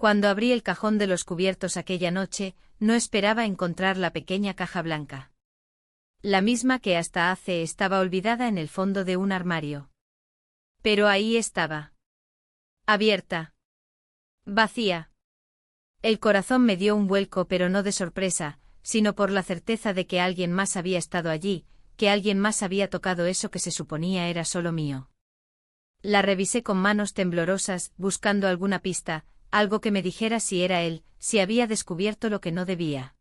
Cuando abrí el cajón de los cubiertos aquella noche, no esperaba encontrar la pequeña caja blanca. La misma que hasta hace estaba olvidada en el fondo de un armario. Pero ahí estaba. Abierta. Vacía. El corazón me dio un vuelco, pero no de sorpresa, sino por la certeza de que alguien más había estado allí, que alguien más había tocado eso que se suponía era solo mío. La revisé con manos temblorosas, buscando alguna pista, algo que me dijera si era él, si había descubierto lo que no debía.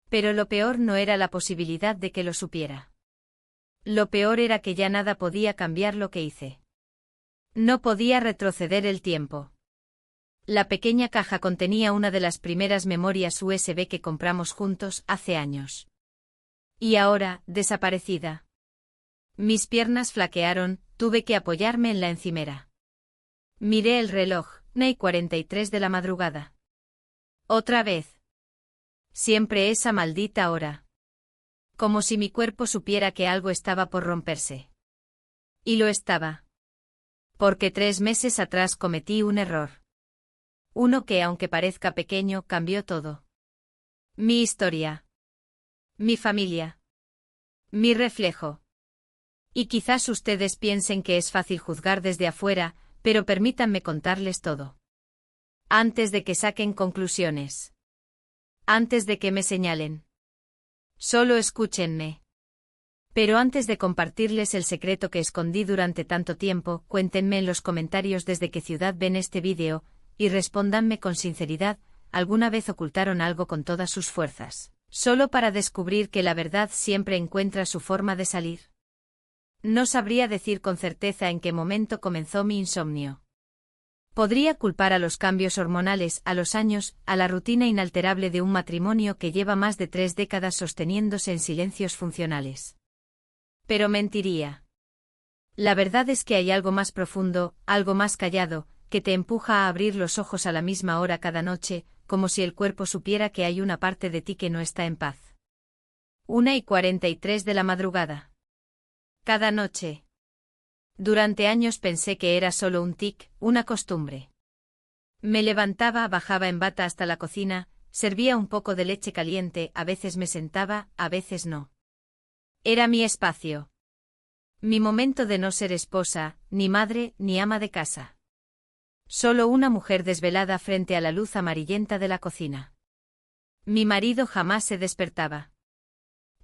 Pero lo peor no era la posibilidad de que lo supiera. Lo peor era que ya nada podía cambiar lo que hice. No podía retroceder el tiempo. La pequeña caja contenía una de las primeras memorias USB que compramos juntos hace años. Y ahora, desaparecida. Mis piernas flaquearon, tuve que apoyarme en la encimera. Miré el reloj, 1:43 de la madrugada. Otra vez. Siempre esa maldita hora. Como si mi cuerpo supiera que algo estaba por romperse. Y lo estaba. Porque 3 meses atrás cometí un error. Uno que, aunque parezca pequeño, cambió todo. Mi historia. Mi familia. Mi reflejo. Y quizás ustedes piensen que es fácil juzgar desde afuera, pero permítanme contarles todo. Antes de que saquen conclusiones. Antes de que me señalen. Solo escúchenme. Pero antes de compartirles el secreto que escondí durante tanto tiempo, cuéntenme en los comentarios desde qué ciudad ven este vídeo, y respóndanme con sinceridad, ¿alguna vez ocultaron algo con todas sus fuerzas, solo para descubrir que la verdad siempre encuentra su forma de salir? No sabría decir con certeza en qué momento comenzó mi insomnio. Podría culpar a los cambios hormonales, a los años, a la rutina inalterable de un matrimonio que lleva más de 3 décadas sosteniéndose en silencios funcionales. Pero mentiría. La verdad es que hay algo más profundo, algo más callado, que te empuja a abrir los ojos a la misma hora cada noche, como si el cuerpo supiera que hay una parte de ti que no está en paz. 1:43 de la madrugada. Cada noche. Durante años pensé que era solo un tic, una costumbre. Me levantaba, bajaba en bata hasta la cocina, servía un poco de leche caliente, a veces me sentaba, a veces no. Era mi espacio. Mi momento de no ser esposa, ni madre, ni ama de casa. Solo una mujer desvelada frente a la luz amarillenta de la cocina. Mi marido jamás se despertaba.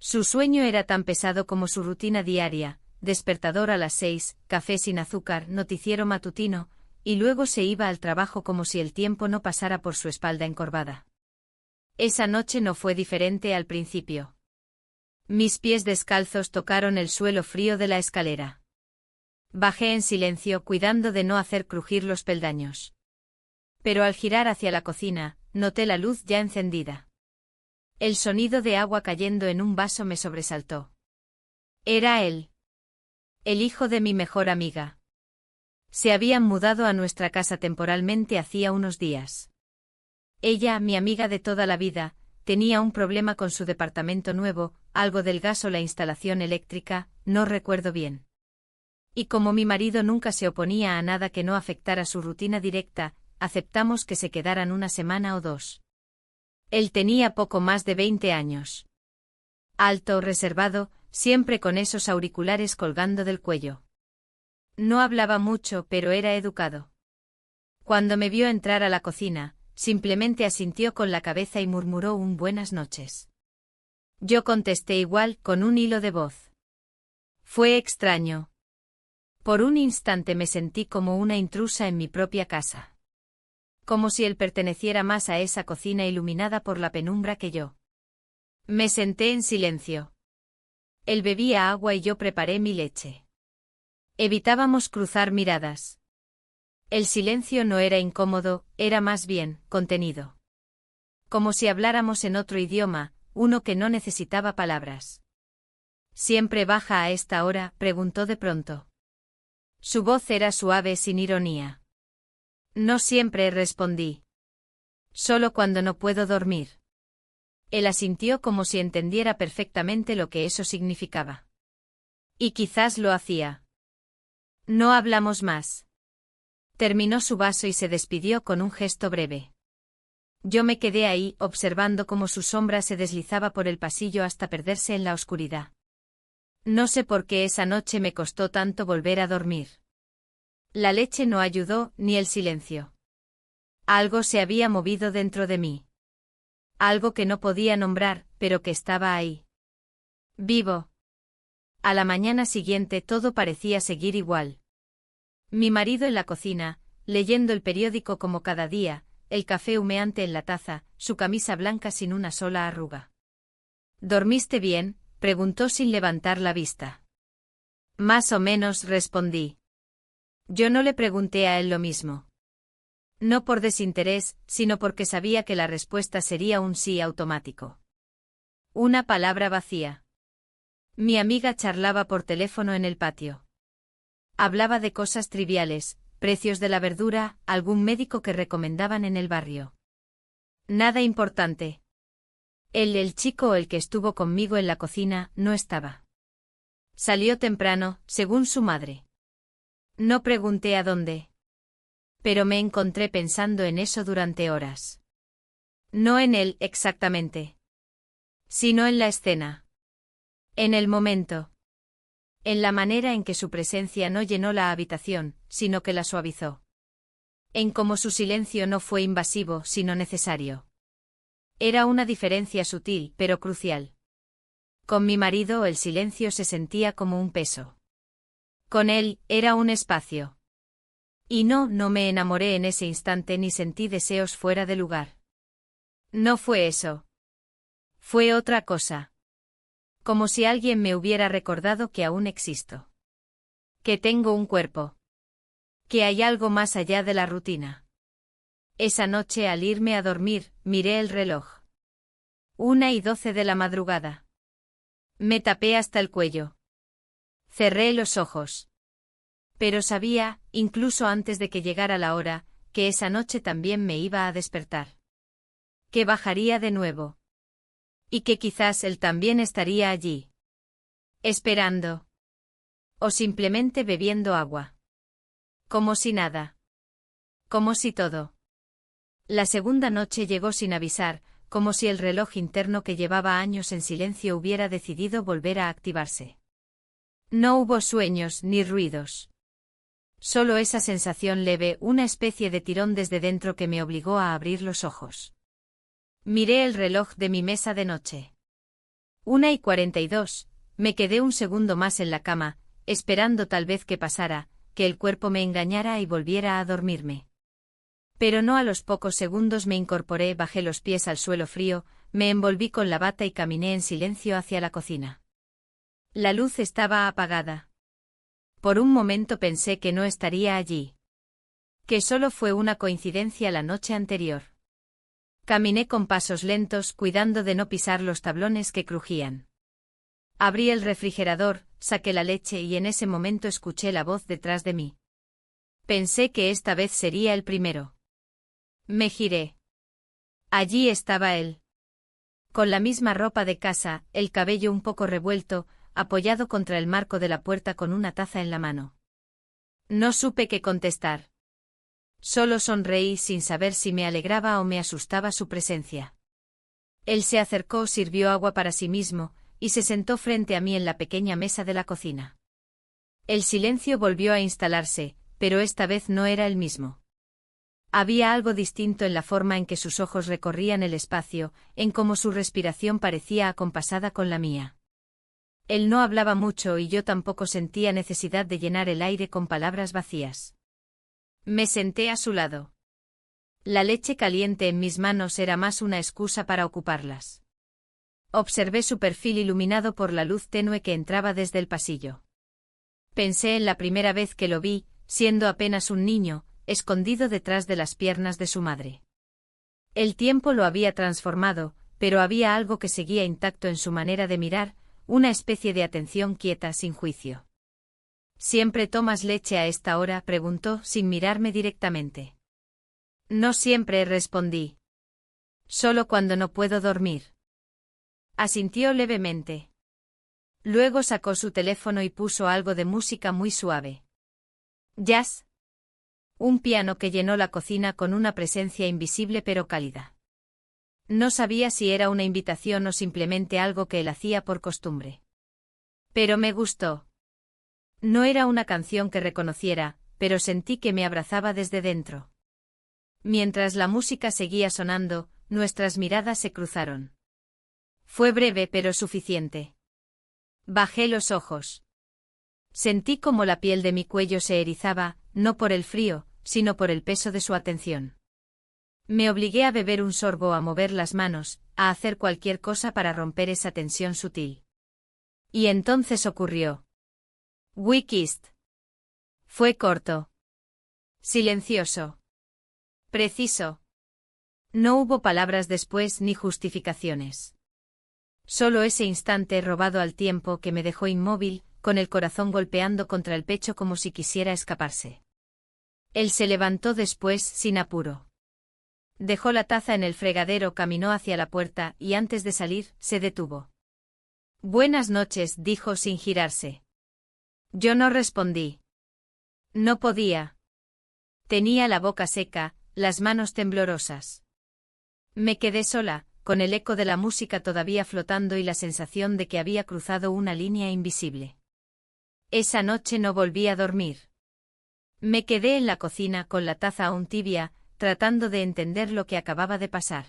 Su sueño era tan pesado como su rutina diaria, despertador a las 6, café sin azúcar, noticiero matutino, y luego se iba al trabajo como si el tiempo no pasara por su espalda encorvada. Esa noche no fue diferente al principio. Mis pies descalzos tocaron el suelo frío de la escalera. Bajé en silencio, cuidando de no hacer crujir los peldaños. Pero al girar hacia la cocina, noté la luz ya encendida. El sonido de agua cayendo en un vaso me sobresaltó. Era él. El hijo de mi mejor amiga. Se habían mudado a nuestra casa temporalmente hacía unos días. Ella, mi amiga de toda la vida, tenía un problema con su departamento nuevo, algo del gas o la instalación eléctrica, no recuerdo bien. Y como mi marido nunca se oponía a nada que no afectara su rutina directa, aceptamos que se quedaran una semana o 2. Él tenía poco más de 20 años. Alto, reservado, siempre con esos auriculares colgando del cuello. No hablaba mucho, pero era educado. Cuando me vio entrar a la cocina, simplemente asintió con la cabeza y murmuró un buenas noches. Yo contesté igual, con un hilo de voz. Fue extraño. Por un instante me sentí como una intrusa en mi propia casa. Como si él perteneciera más a esa cocina iluminada por la penumbra que yo. Me senté en silencio. Él bebía agua y yo preparé mi leche. Evitábamos cruzar miradas. El silencio no era incómodo, era más bien, contenido. Como si habláramos en otro idioma, uno que no necesitaba palabras. ¿Siempre baja a esta hora?, preguntó de pronto. Su voz era suave sin ironía. No siempre, respondí. Solo cuando no puedo dormir. Él asintió como si entendiera perfectamente lo que eso significaba. Y quizás lo hacía. No hablamos más. Terminó su vaso y se despidió con un gesto breve. Yo me quedé ahí, observando cómo su sombra se deslizaba por el pasillo hasta perderse en la oscuridad. No sé por qué esa noche me costó tanto volver a dormir. La leche no ayudó, ni el silencio. Algo se había movido dentro de mí. Algo que no podía nombrar, pero que estaba ahí. Vivo. A la mañana siguiente todo parecía seguir igual. Mi marido en la cocina, leyendo el periódico como cada día, el café humeante en la taza, su camisa blanca sin una sola arruga. ¿Dormiste bien?, preguntó sin levantar la vista. Más o menos, respondí. Yo no le pregunté a él lo mismo. No por desinterés, sino porque sabía que la respuesta sería un sí automático. Una palabra vacía. Mi amiga charlaba por teléfono en el patio. Hablaba de cosas triviales, precios de la verdura, algún médico que recomendaban en el barrio. Nada importante. El chico o el que estuvo conmigo en la cocina, no estaba. Salió temprano, según su madre. No pregunté a dónde. Pero me encontré pensando en eso durante horas. No en él exactamente. Sino en la escena. En el momento. En la manera en que su presencia no llenó la habitación, sino que la suavizó. En cómo su silencio no fue invasivo, sino necesario. Era una diferencia sutil, pero crucial. Con mi marido el silencio se sentía como un peso. Con él, era un espacio. Y no me enamoré en ese instante ni sentí deseos fuera de lugar. No fue eso. Fue otra cosa. Como si alguien me hubiera recordado que aún existo. Que tengo un cuerpo. Que hay algo más allá de la rutina. Esa noche al irme a dormir, miré el reloj. 1:12 de la madrugada. Me tapé hasta el cuello. Cerré los ojos. Pero sabía, incluso antes de que llegara la hora, que esa noche también me iba a despertar. Que bajaría de nuevo. Y que quizás él también estaría allí. Esperando. O simplemente bebiendo agua. Como si nada. Como si todo. La segunda noche llegó sin avisar, como si el reloj interno que llevaba años en silencio hubiera decidido volver a activarse. No hubo sueños ni ruidos. Solo esa sensación leve, una especie de tirón desde dentro que me obligó a abrir los ojos. Miré el reloj de mi mesa de noche. 1:42, me quedé un segundo más en la cama, esperando tal vez que pasara, que el cuerpo me engañara y volviera a dormirme. Pero no, a los pocos segundos me incorporé, bajé los pies al suelo frío, me envolví con la bata y caminé en silencio hacia la cocina. La luz estaba apagada. Por un momento pensé que no estaría allí. Que solo fue una coincidencia la noche anterior. Caminé con pasos lentos, cuidando de no pisar los tablones que crujían. Abrí el refrigerador, saqué la leche y en ese momento escuché la voz detrás de mí. Pensé que esta vez sería el primero. Me giré. Allí estaba él. Con la misma ropa de casa, el cabello un poco revuelto, apoyado contra el marco de la puerta con una taza en la mano. No supe qué contestar. Solo sonreí sin saber si me alegraba o me asustaba su presencia. Él se acercó, sirvió agua para sí mismo, y se sentó frente a mí en la pequeña mesa de la cocina. El silencio volvió a instalarse, pero esta vez no era el mismo. Había algo distinto en la forma en que sus ojos recorrían el espacio, en cómo su respiración parecía acompasada con la mía. Él no hablaba mucho y yo tampoco sentía necesidad de llenar el aire con palabras vacías. Me senté a su lado. La leche caliente en mis manos era más una excusa para ocuparlas. Observé su perfil iluminado por la luz tenue que entraba desde el pasillo. Pensé en la primera vez que lo vi, siendo apenas un niño, escondido detrás de las piernas de su madre. El tiempo lo había transformado, pero había algo que seguía intacto en su manera de mirar, una especie de atención quieta sin juicio. ¿Siempre tomas leche a esta hora?, preguntó sin mirarme directamente. No siempre, respondí. Solo cuando no puedo dormir. Asintió levemente. Luego sacó su teléfono y puso algo de música muy suave. Jazz. Un piano que llenó la cocina con una presencia invisible pero cálida. No sabía si era una invitación o simplemente algo que él hacía por costumbre. Pero me gustó. No era una canción que reconociera, pero sentí que me abrazaba desde dentro. Mientras la música seguía sonando, nuestras miradas se cruzaron. Fue breve pero suficiente. Bajé los ojos. Sentí como la piel de mi cuello se erizaba, no por el frío, sino por el peso de su atención. Me obligué a beber un sorbo, a mover las manos, a hacer cualquier cosa para romper esa tensión sutil. Y entonces ocurrió. We kissed. Fue corto. Silencioso. Preciso. No hubo palabras después ni justificaciones. Solo ese instante robado al tiempo que me dejó inmóvil, con el corazón golpeando contra el pecho como si quisiera escaparse. Él se levantó después sin apuro. Dejó la taza en el fregadero, caminó hacia la puerta y antes de salir, se detuvo. Buenas noches, dijo sin girarse. Yo no respondí. No podía. Tenía la boca seca, las manos temblorosas. Me quedé sola, con el eco de la música todavía flotando y la sensación de que había cruzado una línea invisible. Esa noche no volví a dormir. Me quedé en la cocina con la taza aún tibia, tratando de entender lo que acababa de pasar.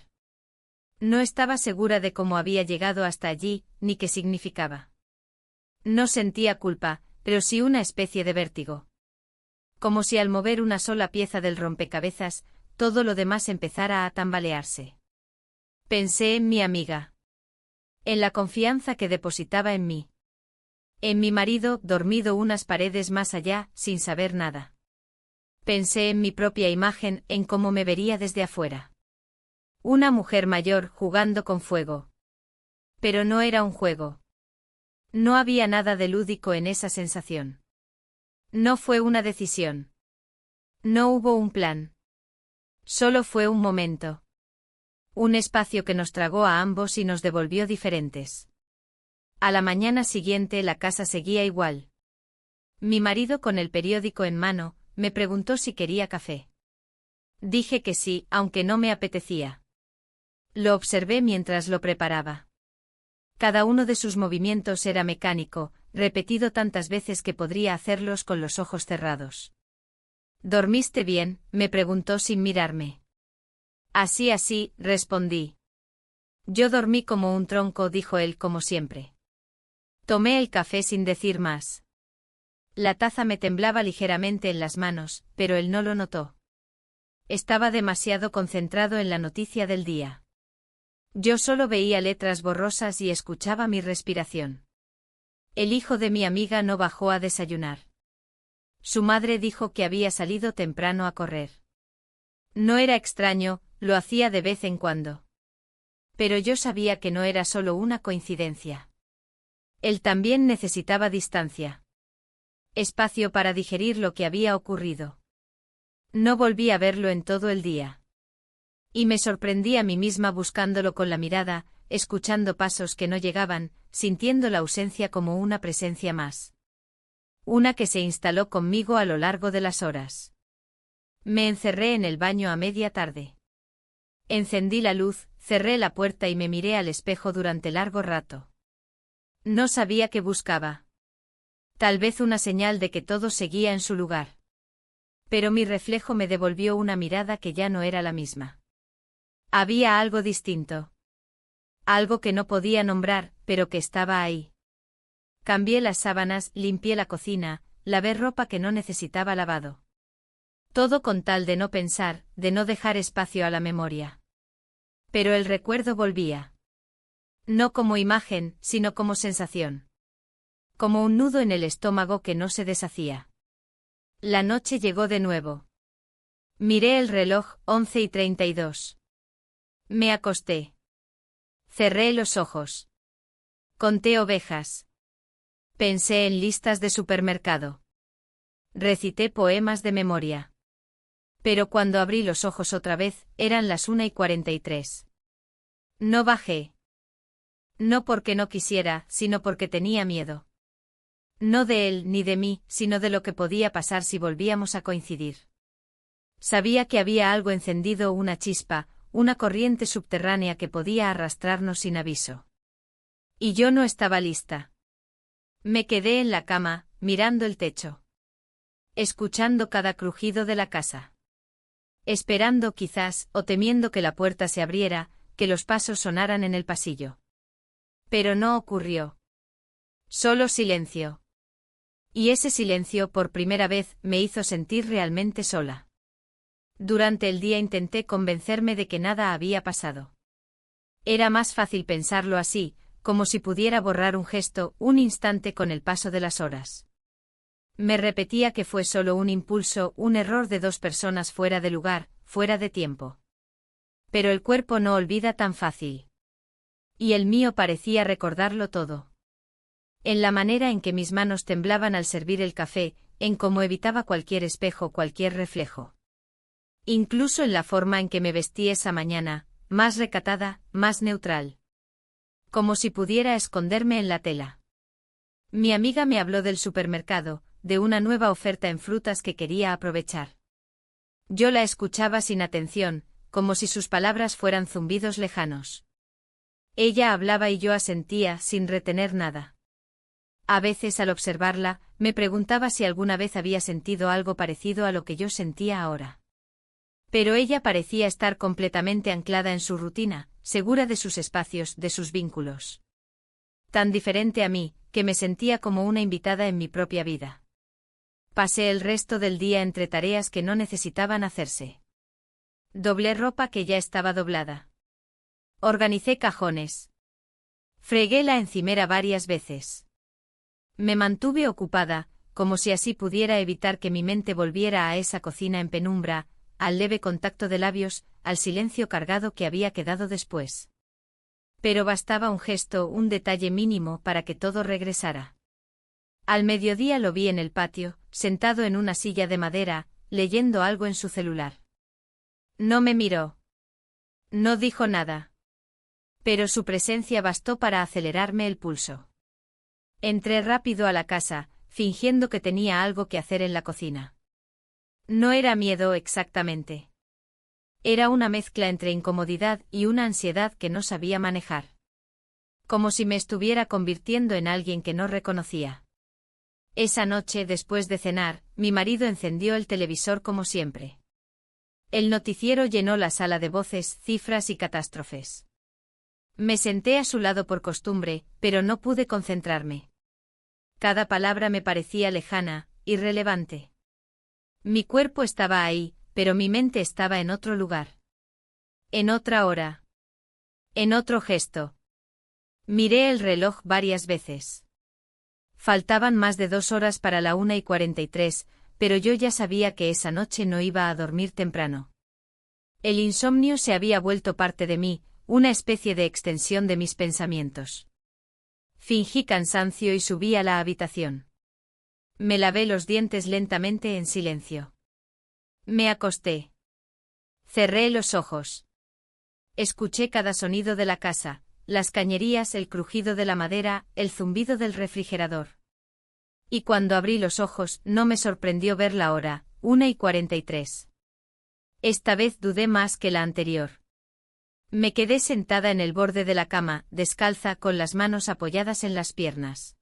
No estaba segura de cómo había llegado hasta allí, ni qué significaba. No sentía culpa, pero sí una especie de vértigo. Como si al mover una sola pieza del rompecabezas, todo lo demás empezara a tambalearse. Pensé en mi amiga. En la confianza que depositaba en mí. En mi marido, dormido unas paredes más allá, sin saber nada. Pensé en mi propia imagen, en cómo me vería desde afuera. Una mujer mayor jugando con fuego. Pero no era un juego. No había nada de lúdico en esa sensación. No fue una decisión. No hubo un plan. Solo fue un momento. Un espacio que nos tragó a ambos y nos devolvió diferentes. A la mañana siguiente la casa seguía igual. Mi marido, con el periódico en mano, me preguntó si quería café. Dije que sí, aunque no me apetecía. Lo observé mientras lo preparaba. Cada uno de sus movimientos era mecánico, repetido tantas veces que podría hacerlos con los ojos cerrados. ¿Dormiste bien?, me preguntó sin mirarme. Así, respondí. Yo dormí como un tronco, dijo él como siempre. Tomé el café sin decir más. La taza me temblaba ligeramente en las manos, pero él no lo notó. Estaba demasiado concentrado en la noticia del día. Yo solo veía letras borrosas y escuchaba mi respiración. El hijo de mi amiga no bajó a desayunar. Su madre dijo que había salido temprano a correr. No era extraño, lo hacía de vez en cuando. Pero yo sabía que no era solo una coincidencia. Él también necesitaba distancia. Espacio para digerir lo que había ocurrido. No volví a verlo en todo el día. Y me sorprendí a mí misma buscándolo con la mirada, escuchando pasos que no llegaban, sintiendo la ausencia como una presencia más. Una que se instaló conmigo a lo largo de las horas. Me encerré en el baño a media tarde. Encendí la luz, cerré la puerta y me miré al espejo durante largo rato. No sabía qué buscaba. Tal vez una señal de que todo seguía en su lugar. Pero mi reflejo me devolvió una mirada que ya no era la misma. Había algo distinto. Algo que no podía nombrar, pero que estaba ahí. Cambié las sábanas, limpié la cocina, lavé ropa que no necesitaba lavado. Todo con tal de no pensar, de no dejar espacio a la memoria. Pero el recuerdo volvía. No como imagen, sino como sensación. Como un nudo en el estómago que no se deshacía. La noche llegó de nuevo. Miré el reloj, 11:32. Me acosté. Cerré los ojos. Conté ovejas. Pensé en listas de supermercado. Recité poemas de memoria. Pero cuando abrí los ojos otra vez, eran las 1:43. No bajé. No porque no quisiera, sino porque tenía miedo. No de él ni de mí, sino de lo que podía pasar si volvíamos a coincidir. Sabía que había algo encendido, una chispa, una corriente subterránea que podía arrastrarnos sin aviso. Y yo no estaba lista. Me quedé en la cama, mirando el techo. Escuchando cada crujido de la casa. Esperando quizás, o temiendo que la puerta se abriera, que los pasos sonaran en el pasillo. Pero no ocurrió. Solo silencio. Y ese silencio por primera vez me hizo sentir realmente sola. Durante el día intenté convencerme de que nada había pasado. Era más fácil pensarlo así, como si pudiera borrar un gesto, un instante con el paso de las horas. Me repetía que fue solo un impulso, un error de dos personas fuera de lugar, fuera de tiempo. Pero el cuerpo no olvida tan fácil. Y el mío parecía recordarlo todo. En la manera en que mis manos temblaban al servir el café, en cómo evitaba cualquier espejo, cualquier reflejo. Incluso en la forma en que me vestí esa mañana, más recatada, más neutral. Como si pudiera esconderme en la tela. Mi amiga me habló del supermercado, de una nueva oferta en frutas que quería aprovechar. Yo la escuchaba sin atención, como si sus palabras fueran zumbidos lejanos. Ella hablaba y yo asentía sin retener nada. A veces al observarla, me preguntaba si alguna vez había sentido algo parecido a lo que yo sentía ahora. Pero ella parecía estar completamente anclada en su rutina, segura de sus espacios, de sus vínculos. Tan diferente a mí, que me sentía como una invitada en mi propia vida. Pasé el resto del día entre tareas que no necesitaban hacerse. Doblé ropa que ya estaba doblada. Organicé cajones. Fregué la encimera varias veces. Me mantuve ocupada, como si así pudiera evitar que mi mente volviera a esa cocina en penumbra, al leve contacto de labios, al silencio cargado que había quedado después. Pero bastaba un gesto, un detalle mínimo para que todo regresara. Al mediodía lo vi en el patio, sentado en una silla de madera, leyendo algo en su celular. No me miró. No dijo nada. Pero su presencia bastó para acelerarme el pulso. Entré rápido a la casa, fingiendo que tenía algo que hacer en la cocina. No era miedo exactamente. Era una mezcla entre incomodidad y una ansiedad que no sabía manejar. Como si me estuviera convirtiendo en alguien que no reconocía. Esa noche, después de cenar, mi marido encendió el televisor como siempre. El noticiero llenó la sala de voces, cifras y catástrofes. Me senté a su lado por costumbre, pero no pude concentrarme. Cada palabra me parecía lejana, irrelevante. Mi cuerpo estaba ahí, pero mi mente estaba en otro lugar. En otra hora. En otro gesto. Miré el reloj varias veces. Faltaban más de 2 horas para la 1:43, pero yo ya sabía que esa noche no iba a dormir temprano. El insomnio se había vuelto parte de mí, una especie de extensión de mis pensamientos. Fingí cansancio y subí a la habitación. Me lavé los dientes lentamente en silencio. Me acosté. Cerré los ojos. Escuché cada sonido de la casa, las cañerías, el crujido de la madera, el zumbido del refrigerador. Y cuando abrí los ojos, no me sorprendió ver la hora, 1:43. Esta vez dudé más que la anterior. Me quedé sentada en el borde de la cama, descalza, con las manos apoyadas en las piernas.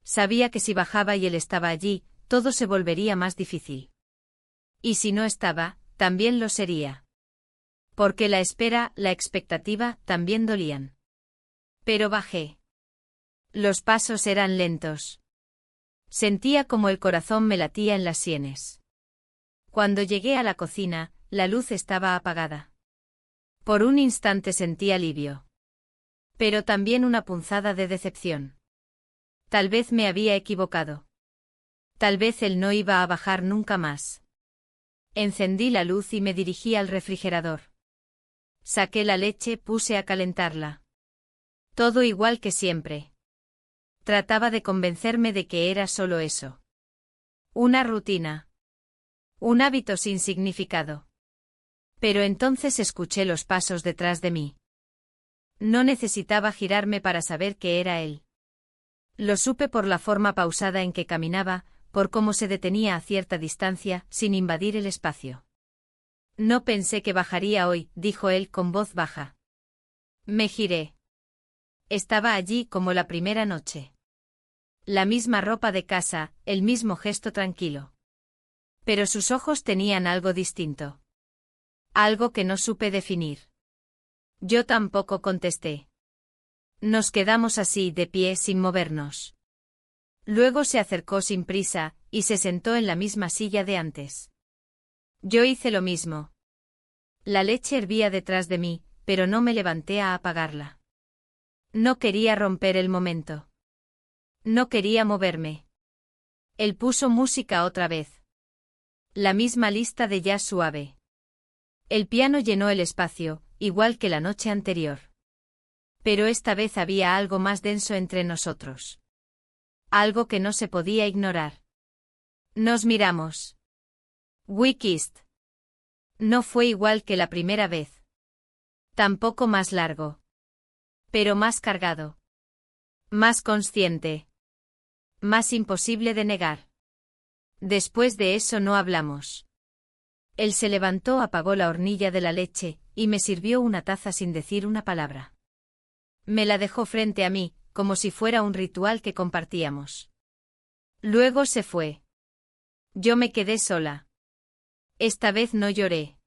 Sabía que si bajaba y él estaba allí, todo se volvería más difícil. Y si no estaba, también lo sería. Porque la espera, la expectativa, también dolían. Pero bajé. Los pasos eran lentos. Sentía como el corazón me latía en las sienes. Cuando llegué a la cocina, la luz estaba apagada. Por un instante sentí alivio. Pero también una punzada de decepción. Tal vez me había equivocado. Tal vez él no iba a bajar nunca más. Encendí la luz y me dirigí al refrigerador. Saqué la leche, puse a calentarla. Todo igual que siempre. Trataba de convencerme de que era solo eso. Una rutina. Un hábito sin significado. Pero entonces escuché los pasos detrás de mí. No necesitaba girarme para saber que era él. Lo supe por la forma pausada en que caminaba, por cómo se detenía a cierta distancia, sin invadir el espacio. No pensé que bajaría hoy, dijo él con voz baja. Me giré. Estaba allí como la primera noche. La misma ropa de casa, el mismo gesto tranquilo. Pero sus ojos tenían algo distinto. Algo que no supe definir. Yo tampoco contesté. Nos quedamos así de pie sin movernos. Luego se acercó sin prisa, y se sentó en la misma silla de antes. Yo hice lo mismo. La leche hervía detrás de mí, pero no me levanté a apagarla. No quería romper el momento. No quería moverme. Él puso música otra vez. La misma lista de jazz suave. El piano llenó el espacio, igual que la noche anterior. Pero esta vez había algo más denso entre nosotros. Algo que no se podía ignorar. Nos miramos. We kissed. No fue igual que la primera vez. Tampoco más largo. Pero más cargado. Más consciente. Más imposible de negar. Después de eso no hablamos. Él se levantó, apagó la hornilla de la leche, y me sirvió una taza sin decir una palabra. Me la dejó frente a mí, como si fuera un ritual que compartíamos. Luego se fue. Yo me quedé sola. Esta vez no lloré.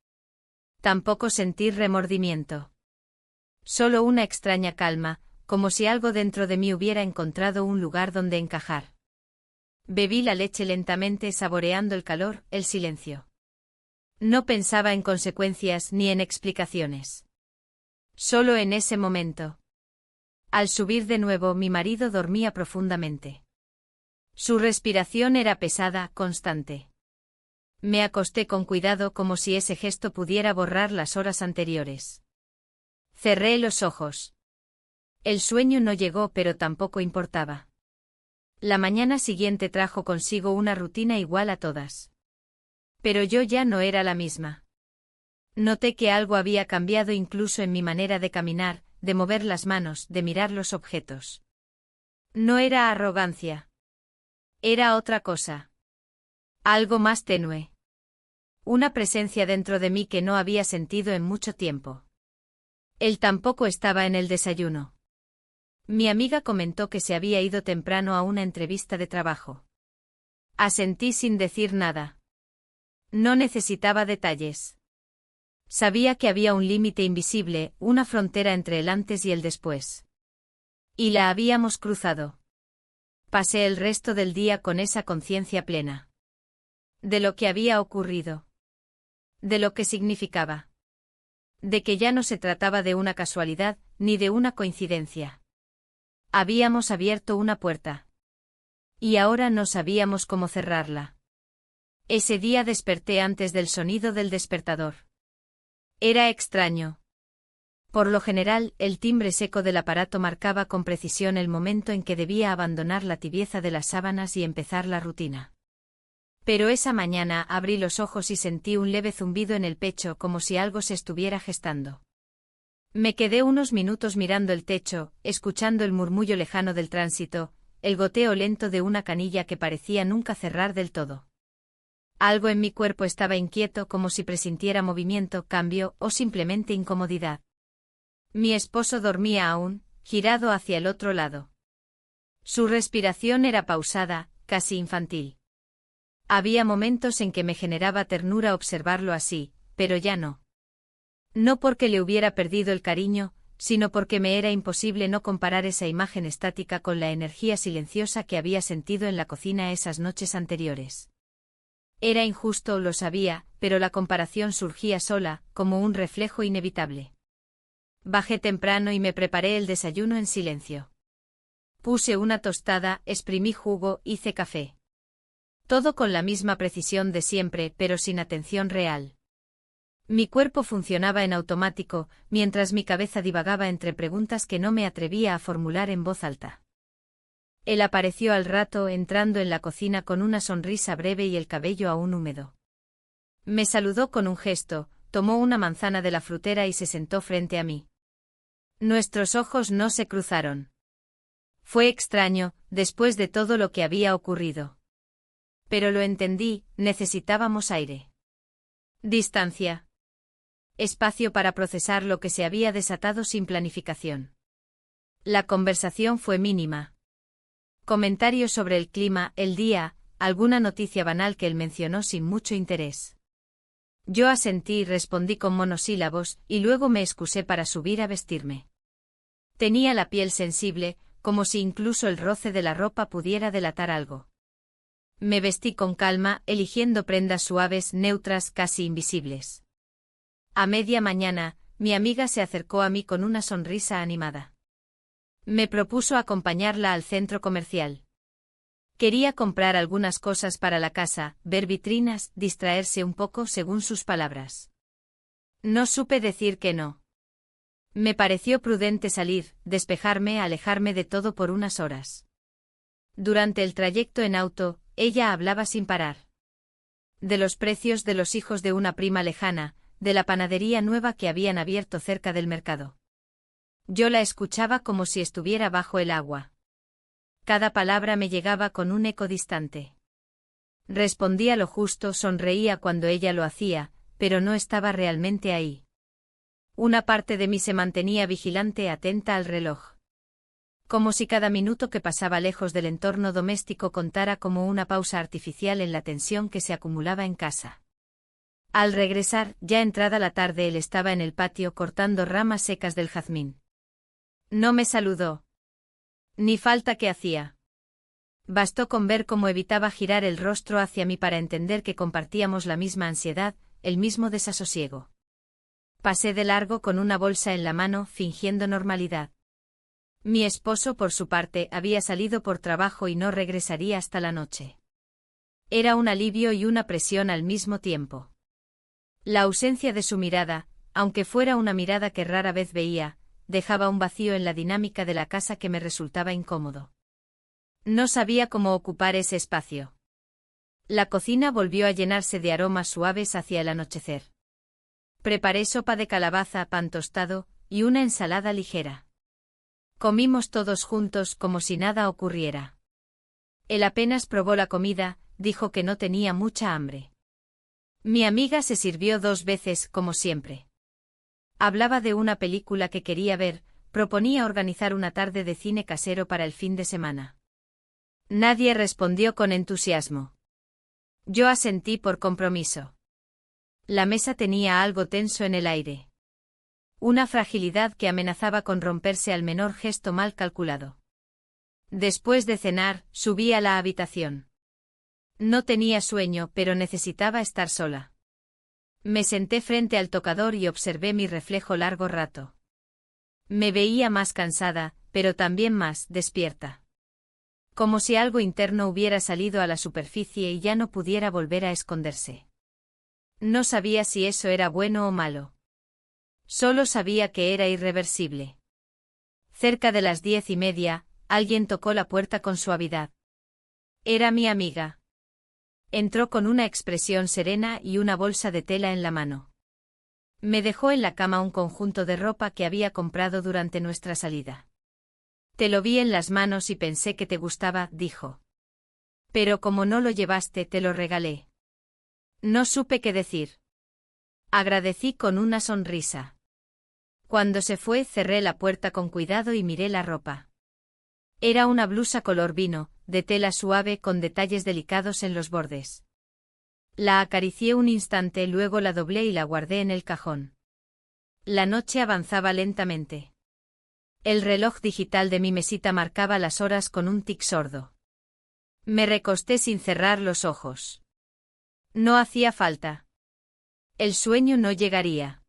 Tampoco sentí remordimiento. Solo una extraña calma, como si algo dentro de mí hubiera encontrado un lugar donde encajar. Bebí la leche lentamente, saboreando el calor, el silencio. No pensaba en consecuencias ni en explicaciones. Solo en ese momento. Al subir de nuevo, mi marido dormía profundamente. Su respiración era pesada, constante. Me acosté con cuidado, como si ese gesto pudiera borrar las horas anteriores. Cerré los ojos. El sueño no llegó, pero tampoco importaba. La mañana siguiente trajo consigo una rutina igual a todas. Pero yo ya no era la misma. Noté que algo había cambiado incluso en mi manera de caminar, de mover las manos, de mirar los objetos. No era arrogancia. Era otra cosa. Algo más tenue. Una presencia dentro de mí que no había sentido en mucho tiempo. Él tampoco estaba en el desayuno. Mi amiga comentó que se había ido temprano a una entrevista de trabajo. Asentí sin decir nada. No necesitaba detalles. Sabía que había un límite invisible, una frontera entre el antes y el después. Y la habíamos cruzado. Pasé el resto del día con esa conciencia plena. De lo que había ocurrido. De lo que significaba. De que ya no se trataba de una casualidad, ni de una coincidencia. Habíamos abierto una puerta. Y ahora no sabíamos cómo cerrarla. Ese día desperté antes del sonido del despertador. Era extraño. Por lo general, el timbre seco del aparato marcaba con precisión el momento en que debía abandonar la tibieza de las sábanas y empezar la rutina. Pero esa mañana abrí los ojos y sentí un leve zumbido en el pecho, como si algo se estuviera gestando. Me quedé unos minutos mirando el techo, escuchando el murmullo lejano del tránsito, el goteo lento de una canilla que parecía nunca cerrar del todo. Algo en mi cuerpo estaba inquieto, como si presintiera movimiento, cambio o simplemente incomodidad. Mi esposo dormía aún, girado hacia el otro lado. Su respiración era pausada, casi infantil. Había momentos en que me generaba ternura observarlo así, pero ya no. No porque le hubiera perdido el cariño, sino porque me era imposible no comparar esa imagen estática con la energía silenciosa que había sentido en la cocina esas noches anteriores. Era injusto, lo sabía, pero la comparación surgía sola, como un reflejo inevitable. Bajé temprano y me preparé el desayuno en silencio. Puse una tostada, exprimí jugo, hice café. Todo con la misma precisión de siempre, pero sin atención real. Mi cuerpo funcionaba en automático, mientras mi cabeza divagaba entre preguntas que no me atrevía a formular en voz alta. Él apareció al rato, entrando en la cocina con una sonrisa breve y el cabello aún húmedo. Me saludó con un gesto, tomó una manzana de la frutera y se sentó frente a mí. Nuestros ojos no se cruzaron. Fue extraño, después de todo lo que había ocurrido. Pero lo entendí, necesitábamos aire. Distancia. Espacio para procesar lo que se había desatado sin planificación. La conversación fue mínima. Comentarios sobre el clima, el día, alguna noticia banal que él mencionó sin mucho interés. Yo asentí y respondí con monosílabos, y luego me excusé para subir a vestirme. Tenía la piel sensible, como si incluso el roce de la ropa pudiera delatar algo. Me vestí con calma, eligiendo prendas suaves, neutras, casi invisibles. A media mañana, mi amiga se acercó a mí con una sonrisa animada. Me propuso acompañarla al centro comercial. Quería comprar algunas cosas para la casa, ver vitrinas, distraerse un poco según sus palabras. No supe decir que no. Me pareció prudente salir, despejarme, alejarme de todo por unas horas. Durante el trayecto en auto, ella hablaba sin parar. De los precios de los hijos de una prima lejana, de la panadería nueva que habían abierto cerca del mercado. Yo la escuchaba como si estuviera bajo el agua. Cada palabra me llegaba con un eco distante. Respondía lo justo, sonreía cuando ella lo hacía, pero no estaba realmente ahí. Una parte de mí se mantenía vigilante, atenta al reloj. Como si cada minuto que pasaba lejos del entorno doméstico contara como una pausa artificial en la tensión que se acumulaba en casa. Al regresar, ya entrada la tarde, él estaba en el patio cortando ramas secas del jazmín. No me saludó. Ni falta que hacía. Bastó con ver cómo evitaba girar el rostro hacia mí para entender que compartíamos la misma ansiedad, el mismo desasosiego. Pasé de largo con una bolsa en la mano, fingiendo normalidad. Mi esposo, por su parte, había salido por trabajo y no regresaría hasta la noche. Era un alivio y una presión al mismo tiempo. La ausencia de su mirada, aunque fuera una mirada que rara vez veía, dejaba un vacío en la dinámica de la casa que me resultaba incómodo. No sabía cómo ocupar ese espacio. La cocina volvió a llenarse de aromas suaves hacia el anochecer. Preparé sopa de calabaza, pan tostado, y una ensalada ligera. Comimos todos juntos como si nada ocurriera. Él apenas probó la comida, dijo que no tenía mucha hambre. Mi amiga se sirvió 2 veces, como siempre. Hablaba de una película que quería ver, proponía organizar una tarde de cine casero para el fin de semana. Nadie respondió con entusiasmo. Yo asentí por compromiso. La mesa tenía algo tenso en el aire. Una fragilidad que amenazaba con romperse al menor gesto mal calculado. Después de cenar, subí a la habitación. No tenía sueño, pero necesitaba estar sola. Me senté frente al tocador y observé mi reflejo largo rato. Me veía más cansada, pero también más despierta. Como si algo interno hubiera salido a la superficie y ya no pudiera volver a esconderse. No sabía si eso era bueno o malo. Solo sabía que era irreversible. Cerca de las 10:30, alguien tocó la puerta con suavidad. Era mi amiga. Entró con una expresión serena y una bolsa de tela en la mano. Me dejó en la cama un conjunto de ropa que había comprado durante nuestra salida. Te lo vi en las manos y pensé que te gustaba, dijo. Pero como no lo llevaste, te lo regalé. No supe qué decir. Agradecí con una sonrisa. Cuando se fue, cerré la puerta con cuidado y miré la ropa. Era una blusa color vino, de tela suave con detalles delicados en los bordes. La acaricié un instante, luego la doblé y la guardé en el cajón. La noche avanzaba lentamente. El reloj digital de mi mesita marcaba las horas con un tic sordo. Me recosté sin cerrar los ojos. No hacía falta. El sueño no llegaría.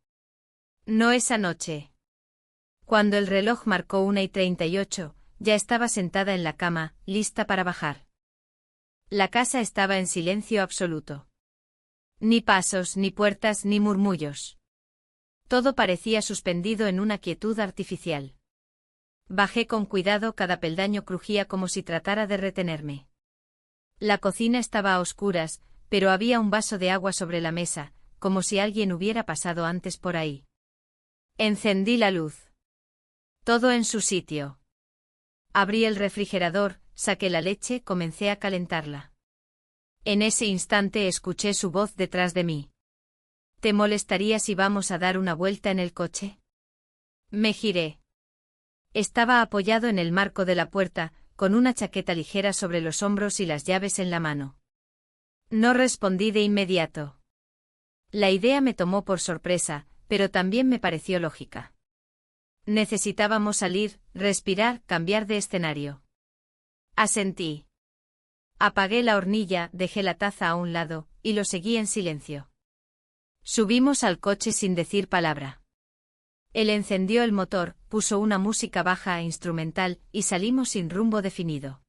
No esa noche. Cuando el reloj marcó 1:38, ya estaba sentada en la cama, lista para bajar. La casa estaba en silencio absoluto. Ni pasos, ni puertas, ni murmullos. Todo parecía suspendido en una quietud artificial. Bajé con cuidado, cada peldaño crujía como si tratara de retenerme. La cocina estaba a oscuras, pero había un vaso de agua sobre la mesa, como si alguien hubiera pasado antes por ahí. Encendí la luz. Todo en su sitio. Abrí el refrigerador, saqué la leche, comencé a calentarla. En ese instante escuché su voz detrás de mí. ¿Te molestaría si vamos a dar una vuelta en el coche? Me giré. Estaba apoyado en el marco de la puerta, con una chaqueta ligera sobre los hombros y las llaves en la mano. No respondí de inmediato. La idea me tomó por sorpresa, pero también me pareció lógica. Necesitábamos salir, respirar, cambiar de escenario. Asentí. Apagué la hornilla, dejé la taza a un lado, y lo seguí en silencio. Subimos al coche sin decir palabra. Él encendió el motor, puso una música baja e instrumental, y salimos sin rumbo definido.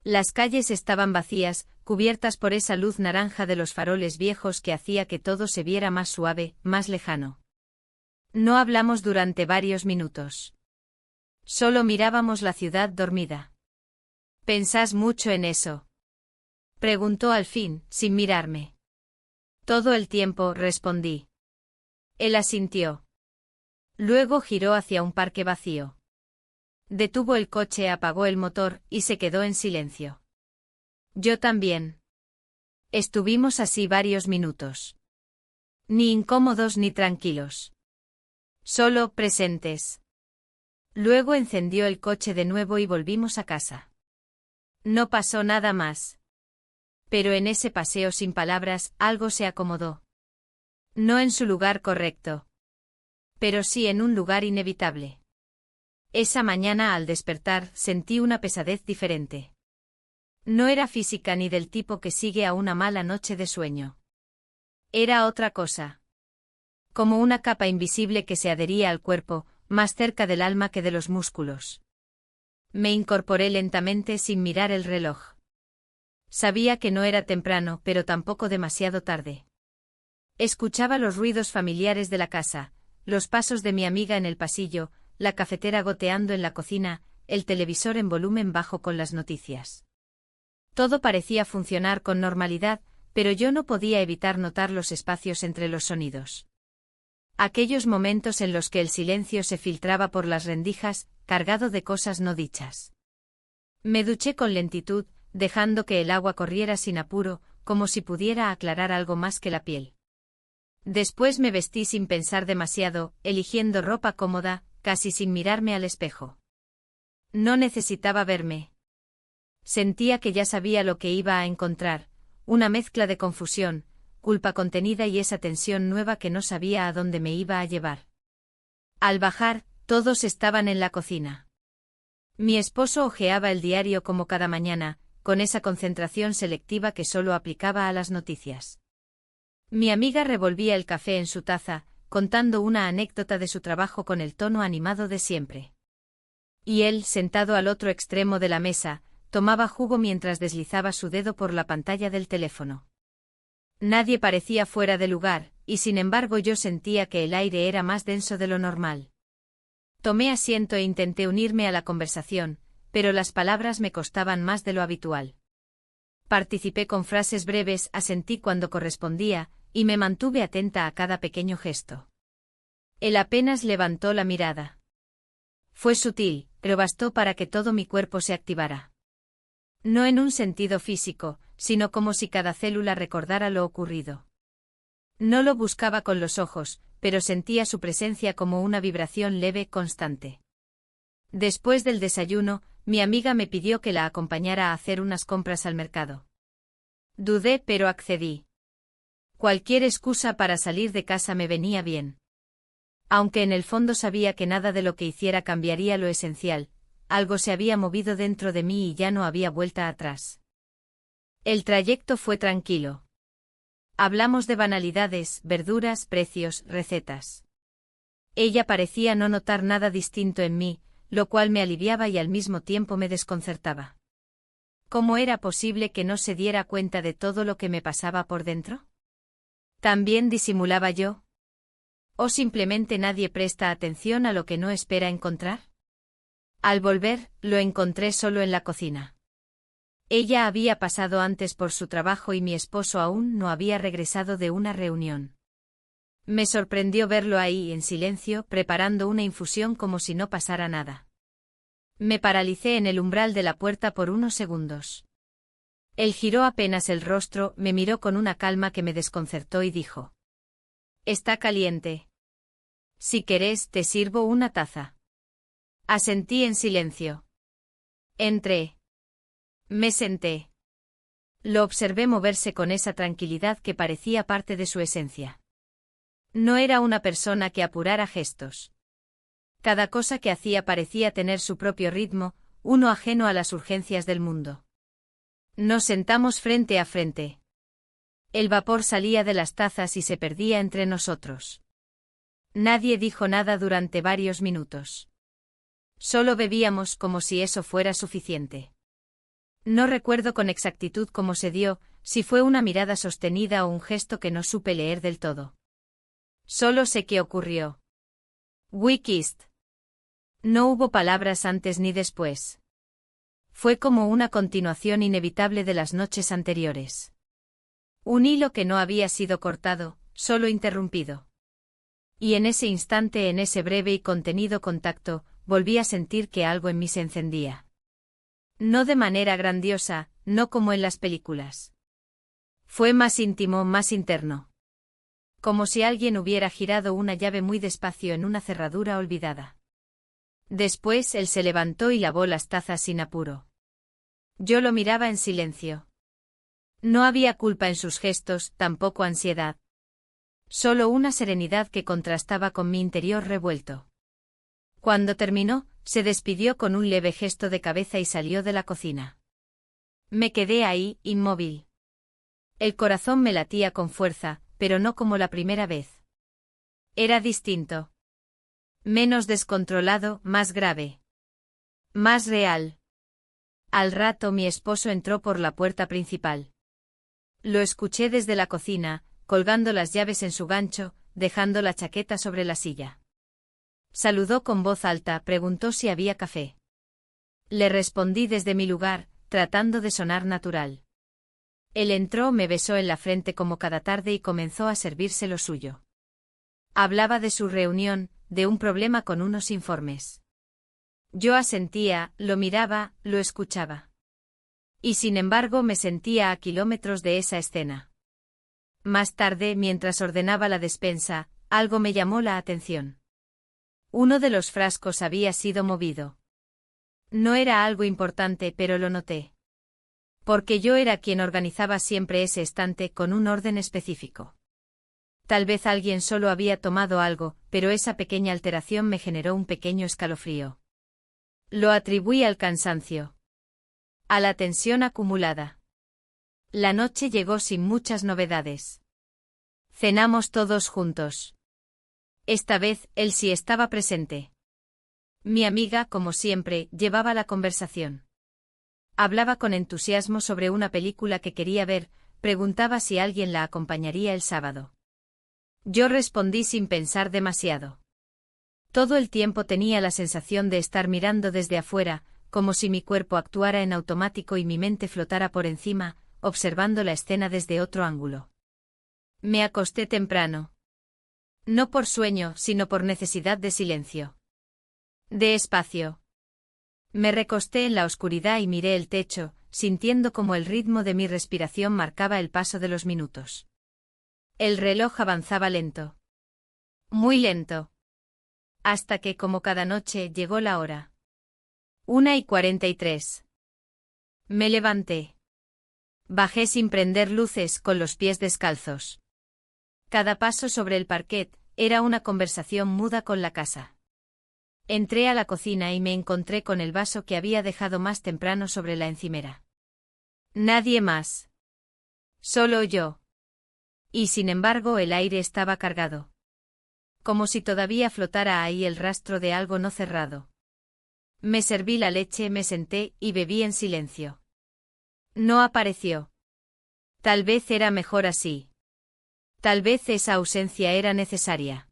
Las calles estaban vacías, cubiertas por esa luz naranja de los faroles viejos que hacía que todo se viera más suave, más lejano. No hablamos durante varios minutos. Solo mirábamos la ciudad dormida. ¿Pensás mucho en eso?, preguntó al fin, sin mirarme. Todo el tiempo, respondí. Él asintió. Luego giró hacia un parque vacío. Detuvo el coche, apagó el motor, y se quedó en silencio. Yo también. Estuvimos así varios minutos. Ni incómodos ni tranquilos. Solo presentes. Luego encendió el coche de nuevo y volvimos a casa. No pasó nada más. Pero en ese paseo sin palabras, algo se acomodó. No en su lugar correcto. Pero sí en un lugar inevitable. Esa mañana al despertar sentí una pesadez diferente. No era física ni del tipo que sigue a una mala noche de sueño. Era otra cosa. Como una capa invisible que se adhería al cuerpo, más cerca del alma que de los músculos. Me incorporé lentamente sin mirar el reloj. Sabía que no era temprano, pero tampoco demasiado tarde. Escuchaba los ruidos familiares de la casa, los pasos de mi amiga en el pasillo, la cafetera goteando en la cocina, el televisor en volumen bajo con las noticias. Todo parecía funcionar con normalidad, pero yo no podía evitar notar los espacios entre los sonidos. Aquellos momentos en los que el silencio se filtraba por las rendijas, cargado de cosas no dichas. Me duché con lentitud, dejando que el agua corriera sin apuro, como si pudiera aclarar algo más que la piel. Después me vestí sin pensar demasiado, eligiendo ropa cómoda, casi sin mirarme al espejo. No necesitaba verme. Sentía que ya sabía lo que iba a encontrar, una mezcla de confusión, culpa contenida y esa tensión nueva que no sabía a dónde me iba a llevar. Al bajar, todos estaban en la cocina. Mi esposo hojeaba el diario como cada mañana, con esa concentración selectiva que solo aplicaba a las noticias. Mi amiga revolvía el café en su taza, contando una anécdota de su trabajo con el tono animado de siempre. Y él, sentado al otro extremo de la mesa, tomaba jugo mientras deslizaba su dedo por la pantalla del teléfono. Nadie parecía fuera de lugar, y sin embargo yo sentía que el aire era más denso de lo normal. Tomé asiento e intenté unirme a la conversación, pero las palabras me costaban más de lo habitual. Participé con frases breves, asentí cuando correspondía, y me mantuve atenta a cada pequeño gesto. Él apenas levantó la mirada. Fue sutil, pero bastó para que todo mi cuerpo se activara. No en un sentido físico, sino como si cada célula recordara lo ocurrido. No lo buscaba con los ojos, pero sentía su presencia como una vibración leve, constante. Después del desayuno, mi amiga me pidió que la acompañara a hacer unas compras al mercado. Dudé, pero accedí. Cualquier excusa para salir de casa me venía bien. Aunque en el fondo sabía que nada de lo que hiciera cambiaría lo esencial, algo se había movido dentro de mí y ya no había vuelta atrás. El trayecto fue tranquilo. Hablamos de banalidades, verduras, precios, recetas. Ella parecía no notar nada distinto en mí, lo cual me aliviaba y al mismo tiempo me desconcertaba. ¿Cómo era posible que no se diera cuenta de todo lo que me pasaba por dentro? ¿También disimulaba yo? ¿O simplemente nadie presta atención a lo que no espera encontrar? Al volver, lo encontré solo en la cocina. Ella había pasado antes por su trabajo y mi esposo aún no había regresado de una reunión. Me sorprendió verlo ahí en silencio, preparando una infusión como si no pasara nada. Me paralicé en el umbral de la puerta por unos segundos. Él giró apenas el rostro, me miró con una calma que me desconcertó y dijo: Está caliente. Si querés, te sirvo una taza. Asentí en silencio. Entré. Me senté. Lo observé moverse con esa tranquilidad que parecía parte de su esencia. No era una persona que apurara gestos. Cada cosa que hacía parecía tener su propio ritmo, uno ajeno a las urgencias del mundo. Nos sentamos frente a frente. El vapor salía de las tazas y se perdía entre nosotros. Nadie dijo nada durante varios minutos. Solo bebíamos como si eso fuera suficiente. No recuerdo con exactitud cómo se dio, si fue una mirada sostenida o un gesto que no supe leer del todo. Solo sé qué ocurrió. We kissed. No hubo palabras antes ni después. Fue como una continuación inevitable de las noches anteriores. Un hilo que no había sido cortado, solo interrumpido. Y en ese instante, en ese breve y contenido contacto, volví a sentir que algo en mí se encendía. No de manera grandiosa, no como en las películas. Fue más íntimo, más interno. Como si alguien hubiera girado una llave muy despacio en una cerradura olvidada. Después él se levantó y lavó las tazas sin apuro. Yo lo miraba en silencio. No había culpa en sus gestos, tampoco ansiedad. Solo una serenidad que contrastaba con mi interior revuelto. Cuando terminó, se despidió con un leve gesto de cabeza y salió de la cocina. Me quedé ahí, inmóvil. El corazón me latía con fuerza, pero no como la primera vez. Era distinto. Menos descontrolado, más grave. Más real. Al rato mi esposo entró por la puerta principal. Lo escuché desde la cocina, colgando las llaves en su gancho, dejando la chaqueta sobre la silla. Saludó con voz alta, preguntó si había café. Le respondí desde mi lugar, tratando de sonar natural. Él entró, me besó en la frente como cada tarde y comenzó a servirse lo suyo. Hablaba de su reunión, de un problema con unos informes. Yo asentía, lo miraba, lo escuchaba. Y sin embargo me sentía a kilómetros de esa escena. Más tarde, mientras ordenaba la despensa, algo me llamó la atención. Uno de los frascos había sido movido. No era algo importante, pero lo noté. Porque yo era quien organizaba siempre ese estante con un orden específico. Tal vez alguien solo había tomado algo, pero esa pequeña alteración me generó un pequeño escalofrío. Lo atribuí al cansancio. A la tensión acumulada. La noche llegó sin muchas novedades. Cenamos todos juntos. Esta vez, él sí estaba presente. Mi amiga, como siempre, llevaba la conversación. Hablaba con entusiasmo sobre una película que quería ver, preguntaba si alguien la acompañaría el sábado. Yo respondí sin pensar demasiado. Todo el tiempo tenía la sensación de estar mirando desde afuera, como si mi cuerpo actuara en automático y mi mente flotara por encima, observando la escena desde otro ángulo. Me acosté temprano. No por sueño, sino por necesidad de silencio. De espacio. Me recosté en la oscuridad y miré el techo, sintiendo como el ritmo de mi respiración marcaba el paso de los minutos. El reloj avanzaba lento. Muy lento. Hasta que, como cada noche, llegó la hora. 1:43. Me levanté. Bajé sin prender luces, con los pies descalzos. Cada paso sobre el parquet era una conversación muda con la casa. Entré a la cocina y me encontré con el vaso que había dejado más temprano sobre la encimera. Nadie más. Solo yo. Y sin embargo el aire estaba cargado. Como si todavía flotara ahí el rastro de algo no cerrado. Me serví la leche, me senté y bebí en silencio. No apareció. Tal vez era mejor así. Tal vez esa ausencia era necesaria.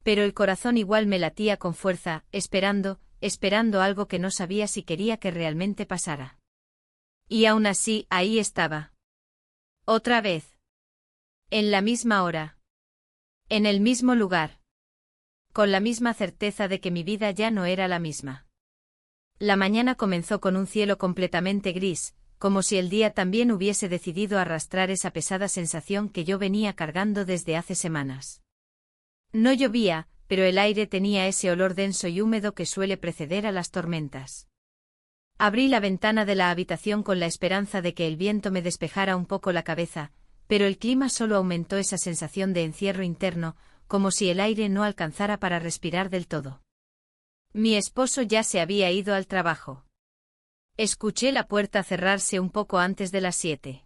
Pero el corazón igual me latía con fuerza, esperando algo que no sabía si quería que realmente pasara. Y aún así, ahí estaba. Otra vez. En la misma hora. En el mismo lugar. Con la misma certeza de que mi vida ya no era la misma. La mañana comenzó con un cielo completamente gris, como si el día también hubiese decidido arrastrar esa pesada sensación que yo venía cargando desde hace semanas. No llovía, pero el aire tenía ese olor denso y húmedo que suele preceder a las tormentas. Abrí la ventana de la habitación con la esperanza de que el viento me despejara un poco la cabeza, pero el clima solo aumentó esa sensación de encierro interno, como si el aire no alcanzara para respirar del todo. Mi esposo ya se había ido al trabajo. Escuché la puerta cerrarse un poco antes de las 7.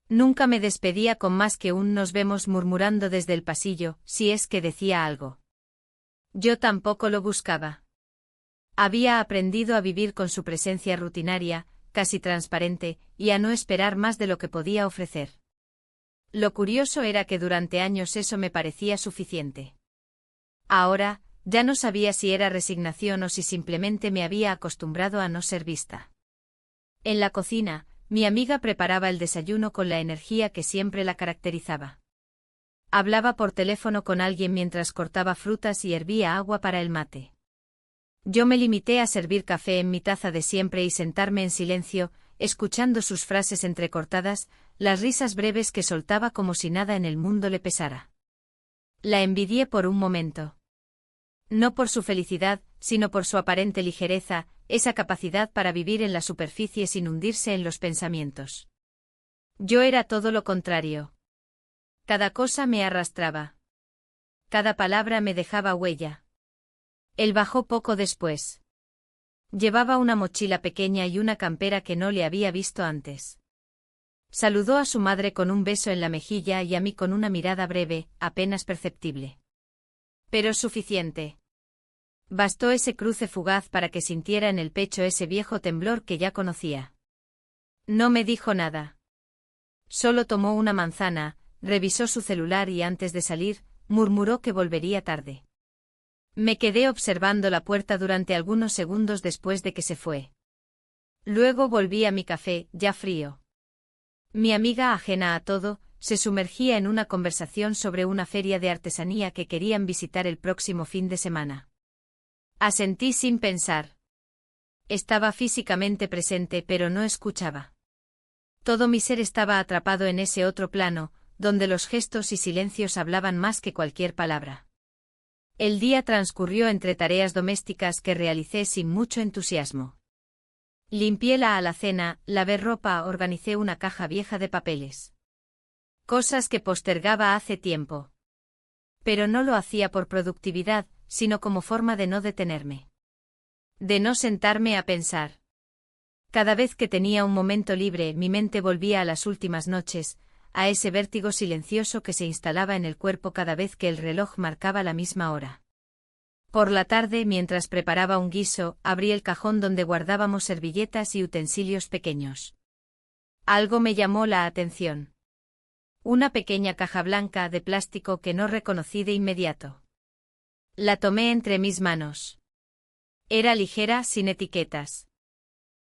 Nunca me despedía con más que un nos vemos murmurando desde el pasillo, si es que decía algo. Yo tampoco lo buscaba. Había aprendido a vivir con su presencia rutinaria, casi transparente, y a no esperar más de lo que podía ofrecer. Lo curioso era que durante años eso me parecía suficiente. Ahora, ya no sabía si era resignación o si simplemente me había acostumbrado a no ser vista. En la cocina, mi amiga preparaba el desayuno con la energía que siempre la caracterizaba. Hablaba por teléfono con alguien mientras cortaba frutas y hervía agua para el mate. Yo me limité a servir café en mi taza de siempre y sentarme en silencio, escuchando sus frases entrecortadas, las risas breves que soltaba como si nada en el mundo le pesara. La envidié por un momento. No por su felicidad, sino por su aparente ligereza, esa capacidad para vivir en la superficie sin hundirse en los pensamientos. Yo era todo lo contrario. Cada cosa me arrastraba. Cada palabra me dejaba huella. Él bajó poco después. Llevaba una mochila pequeña y una campera que no le había visto antes. Saludó a su madre con un beso en la mejilla y a mí con una mirada breve, apenas perceptible. Pero suficiente. Bastó ese cruce fugaz para que sintiera en el pecho ese viejo temblor que ya conocía. No me dijo nada. Solo tomó una manzana, revisó su celular y antes de salir, murmuró que volvería tarde. Me quedé observando la puerta durante algunos segundos después de que se fue. Luego volví a mi café, ya frío. Mi amiga, ajena a todo, se sumergía en una conversación sobre una feria de artesanía que querían visitar el próximo fin de semana. Asentí sin pensar. Estaba físicamente presente pero no escuchaba. Todo mi ser estaba atrapado en ese otro plano, donde los gestos y silencios hablaban más que cualquier palabra. El día transcurrió entre tareas domésticas que realicé sin mucho entusiasmo. Limpié la alacena, lavé ropa, organicé una caja vieja de papeles. Cosas que postergaba hace tiempo. Pero no lo hacía por productividad, sino como forma de no detenerme. De no sentarme a pensar. Cada vez que tenía un momento libre, mi mente volvía a las últimas noches, a ese vértigo silencioso que se instalaba en el cuerpo cada vez que el reloj marcaba la misma hora. Por la tarde, mientras preparaba un guiso, abrí el cajón donde guardábamos servilletas y utensilios pequeños. Algo me llamó la atención. Una pequeña caja blanca de plástico que no reconocí de inmediato. La tomé entre mis manos. Era ligera, sin etiquetas.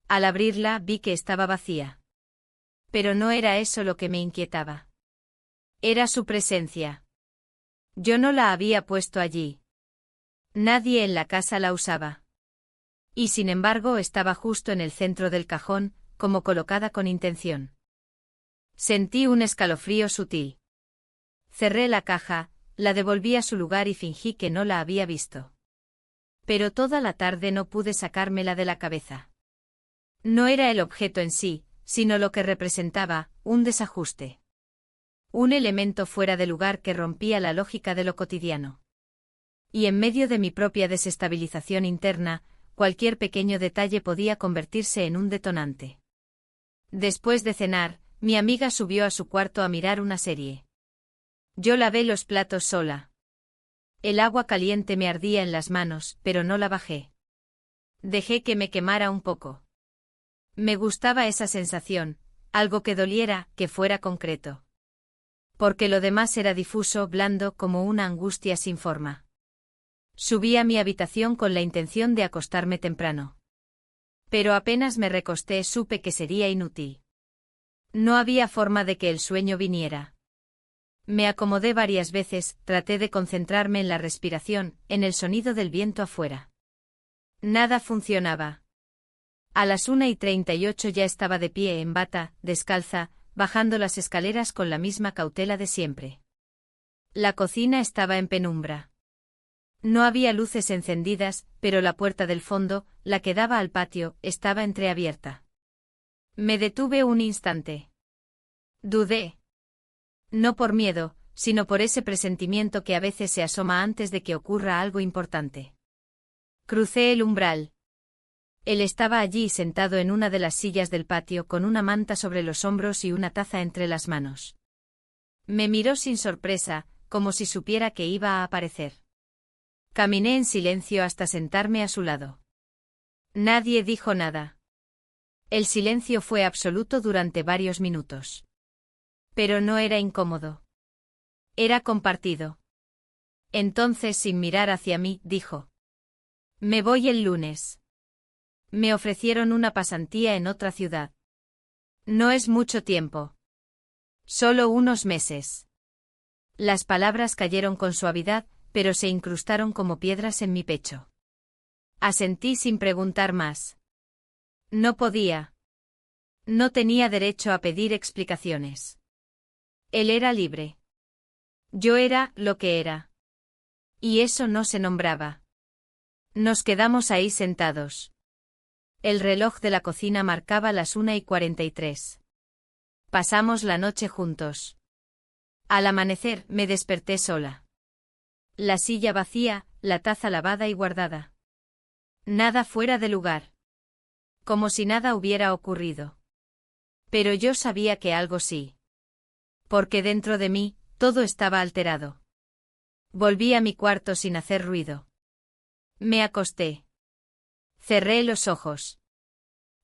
Al abrirla vi que estaba vacía. Pero no era eso lo que me inquietaba. Era su presencia. Yo no la había puesto allí. Nadie en la casa la usaba. Y sin embargo estaba justo en el centro del cajón, como colocada con intención. Sentí un escalofrío sutil. Cerré la caja, la devolví a su lugar y fingí que no la había visto. Pero toda la tarde no pude sacármela de la cabeza. No era el objeto en sí, sino lo que representaba, un desajuste. Un elemento fuera de lugar que rompía la lógica de lo cotidiano. Y en medio de mi propia desestabilización interna, cualquier pequeño detalle podía convertirse en un detonante. Después de cenar, mi amiga subió a su cuarto a mirar una serie. Yo lavé los platos sola. El agua caliente me ardía en las manos, pero no la bajé. Dejé que me quemara un poco. Me gustaba esa sensación, algo que doliera, que fuera concreto. Porque lo demás era difuso, blando, como una angustia sin forma. Subí a mi habitación con la intención de acostarme temprano. Pero apenas me recosté supe que sería inútil. No había forma de que el sueño viniera. Me acomodé varias veces, traté de concentrarme en la respiración, en el sonido del viento afuera. Nada funcionaba. A las 1:38 ya estaba de pie en bata, descalza, bajando las escaleras con la misma cautela de siempre. La cocina estaba en penumbra. No había luces encendidas, pero la puerta del fondo, la que daba al patio, estaba entreabierta. Me detuve un instante. Dudé. No por miedo, sino por ese presentimiento que a veces se asoma antes de que ocurra algo importante. Crucé el umbral. Él estaba allí sentado en una de las sillas del patio con una manta sobre los hombros y una taza entre las manos. Me miró sin sorpresa, como si supiera que iba a aparecer. Caminé en silencio hasta sentarme a su lado. Nadie dijo nada. El silencio fue absoluto durante varios minutos. Pero no era incómodo. Era compartido. Entonces, sin mirar hacia mí, dijo: Me voy el lunes. Me ofrecieron una pasantía en otra ciudad. No es mucho tiempo. Solo unos meses. Las palabras cayeron con suavidad, pero se incrustaron como piedras en mi pecho. Asentí sin preguntar más. No podía. No tenía derecho a pedir explicaciones. Él era libre. Yo era lo que era. Y eso no se nombraba. Nos quedamos ahí sentados. El reloj de la cocina marcaba las 1:43. Pasamos la noche juntos. Al amanecer me desperté sola. La silla vacía, la taza lavada y guardada. Nada fuera de lugar. Como si nada hubiera ocurrido. Pero yo sabía que algo sí. Porque dentro de mí, todo estaba alterado. Volví a mi cuarto sin hacer ruido. Me acosté. Cerré los ojos.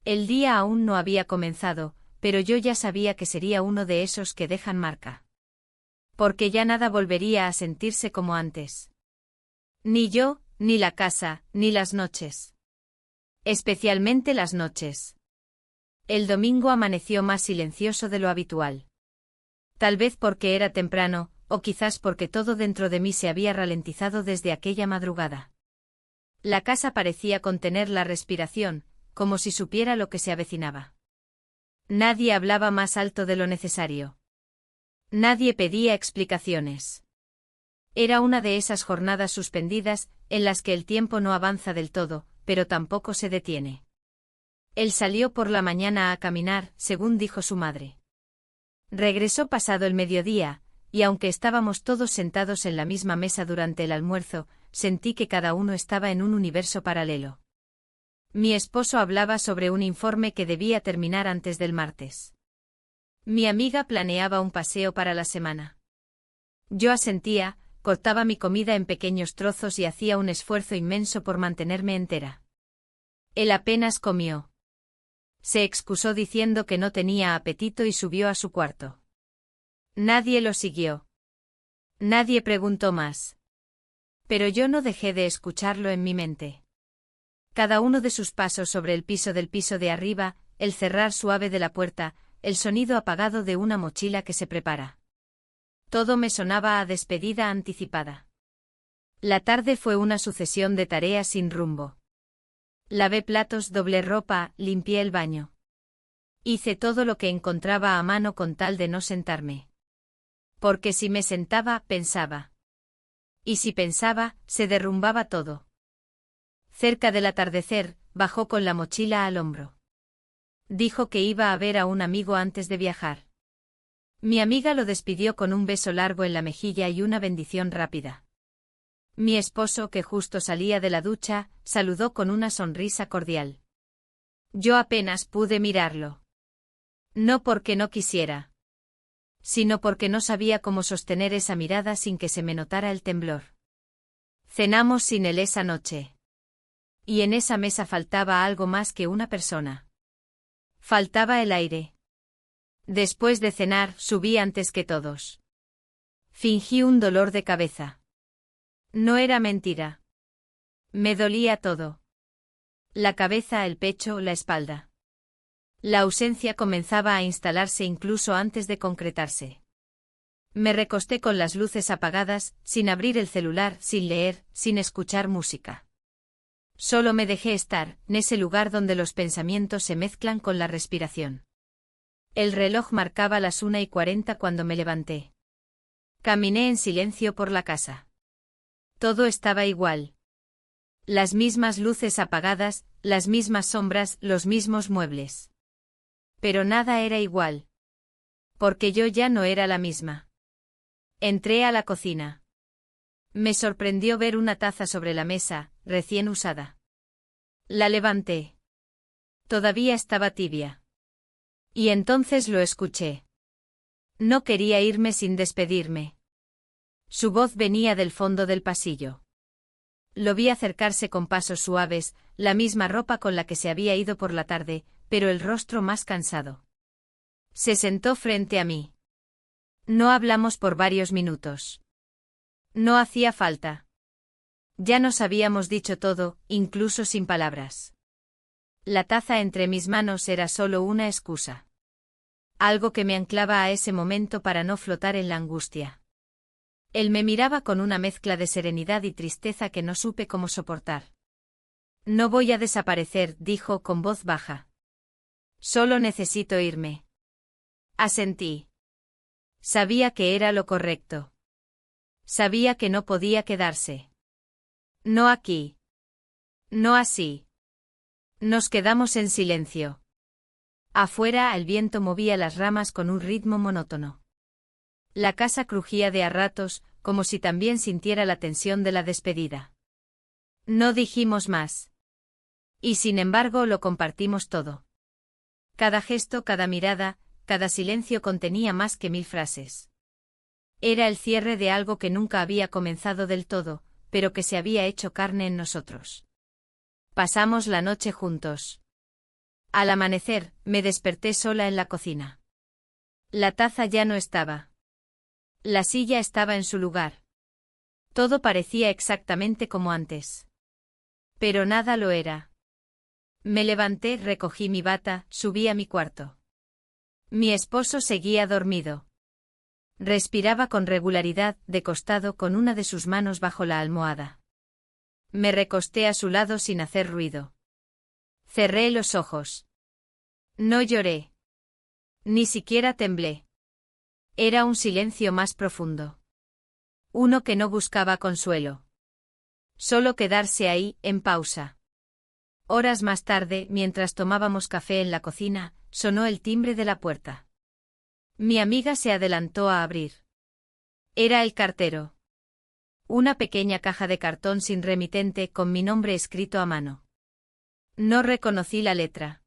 El día aún no había comenzado, pero yo ya sabía que sería uno de esos que dejan marca. Porque ya nada volvería a sentirse como antes. Ni yo, ni la casa, ni las noches. Especialmente las noches. El domingo amaneció más silencioso de lo habitual. Tal vez porque era temprano, o quizás porque todo dentro de mí se había ralentizado desde aquella madrugada. La casa parecía contener la respiración, como si supiera lo que se avecinaba. Nadie hablaba más alto de lo necesario. Nadie pedía explicaciones. Era una de esas jornadas suspendidas, en las que el tiempo no avanza del todo, pero tampoco se detiene. Él salió por la mañana a caminar, según dijo su madre. Regresó pasado el mediodía, y aunque estábamos todos sentados en la misma mesa durante el almuerzo, sentí que cada uno estaba en un universo paralelo. Mi esposo hablaba sobre un informe que debía terminar antes del martes. Mi amiga planeaba un paseo para la semana. Yo asentía, cortaba mi comida en pequeños trozos y hacía un esfuerzo inmenso por mantenerme entera. Él apenas comió. Se excusó diciendo que no tenía apetito y subió a su cuarto. Nadie lo siguió. Nadie preguntó más. Pero yo no dejé de escucharlo en mi mente. Cada uno de sus pasos sobre el piso del piso de arriba, el cerrar suave de la puerta, el sonido apagado de una mochila que se prepara. Todo me sonaba a despedida anticipada. La tarde fue una sucesión de tareas sin rumbo. Lavé platos, doblé ropa, limpié el baño. Hice todo lo que encontraba a mano con tal de no sentarme. Porque si me sentaba, pensaba. Y si pensaba, se derrumbaba todo. Cerca del atardecer, bajó con la mochila al hombro. Dijo que iba a ver a un amigo antes de viajar. Mi amiga lo despidió con un beso largo en la mejilla y una bendición rápida. Mi esposo, que justo salía de la ducha, saludó con una sonrisa cordial. Yo apenas pude mirarlo. No porque no quisiera, sino porque no sabía cómo sostener esa mirada sin que se me notara el temblor. Cenamos sin él esa noche. Y en esa mesa faltaba algo más que una persona. Faltaba el aire. Después de cenar, subí antes que todos. Fingí un dolor de cabeza. No era mentira. Me dolía todo. La cabeza, el pecho, la espalda. La ausencia comenzaba a instalarse incluso antes de concretarse. Me recosté con las luces apagadas, sin abrir el celular, sin leer, sin escuchar música. Solo me dejé estar, en ese lugar donde los pensamientos se mezclan con la respiración. El reloj marcaba las 1:40 cuando me levanté. Caminé en silencio por la casa. Todo estaba igual. Las mismas luces apagadas, las mismas sombras, los mismos muebles. Pero nada era igual. Porque yo ya no era la misma. Entré a la cocina. Me sorprendió ver una taza sobre la mesa, recién usada. La levanté. Todavía estaba tibia. Y entonces lo escuché. No quería irme sin despedirme. Su voz venía del fondo del pasillo. Lo vi acercarse con pasos suaves, la misma ropa con la que se había ido por la tarde, pero el rostro más cansado. Se sentó frente a mí. No hablamos por varios minutos. No hacía falta. Ya nos habíamos dicho todo, incluso sin palabras. La taza entre mis manos era solo una excusa. Algo que me anclaba a ese momento para no flotar en la angustia. Él me miraba con una mezcla de serenidad y tristeza que no supe cómo soportar. No voy a desaparecer, dijo con voz baja. Solo necesito irme. Asentí. Sabía que era lo correcto. Sabía que no podía quedarse. No aquí. No así. Nos quedamos en silencio. Afuera el viento movía las ramas con un ritmo monótono. La casa crujía de a ratos, como si también sintiera la tensión de la despedida. No dijimos más. Y sin embargo lo compartimos todo. Cada gesto, cada mirada, cada silencio contenía más que 1000 frases. Era el cierre de algo que nunca había comenzado del todo, pero que se había hecho carne en nosotros. Pasamos la noche juntos. Al amanecer, me desperté sola en la cocina. La taza ya no estaba. La silla estaba en su lugar. Todo parecía exactamente como antes. Pero nada lo era. Me levanté, recogí mi bata, subí a mi cuarto. Mi esposo seguía dormido. Respiraba con regularidad, de costado con una de sus manos bajo la almohada. Me recosté a su lado sin hacer ruido. Cerré los ojos. No lloré. Ni siquiera temblé. Era un silencio más profundo. Uno que no buscaba consuelo. Solo quedarse ahí, en pausa. Horas más tarde, mientras tomábamos café en la cocina, sonó el timbre de la puerta. Mi amiga se adelantó a abrir. Era el cartero. Una pequeña caja de cartón sin remitente con mi nombre escrito a mano. No reconocí la letra.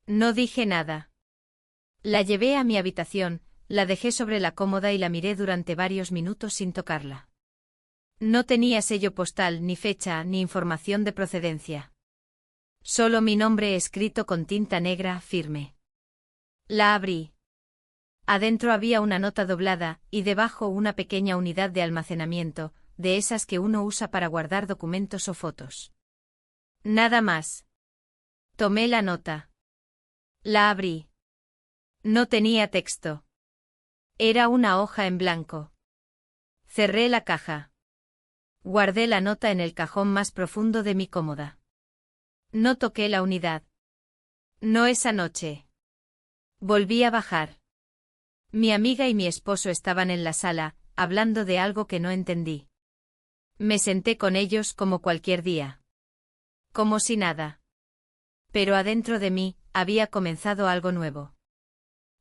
No dije nada. La llevé a mi habitación, la dejé sobre la cómoda y la miré durante varios minutos sin tocarla. No tenía sello postal, ni fecha, ni información de procedencia. Solo mi nombre escrito con tinta negra, firme. La abrí. Adentro había una nota doblada, y debajo una pequeña unidad de almacenamiento, de esas que uno usa para guardar documentos o fotos. Nada más. Tomé la nota. La abrí. No tenía texto. Era una hoja en blanco. Cerré la caja. Guardé la nota en el cajón más profundo de mi cómoda. No toqué la unidad. No esa noche. Volví a bajar. Mi amiga y mi esposo estaban en la sala, hablando de algo que no entendí. Me senté con ellos como cualquier día. Como si nada. Pero adentro de mí, había comenzado algo nuevo.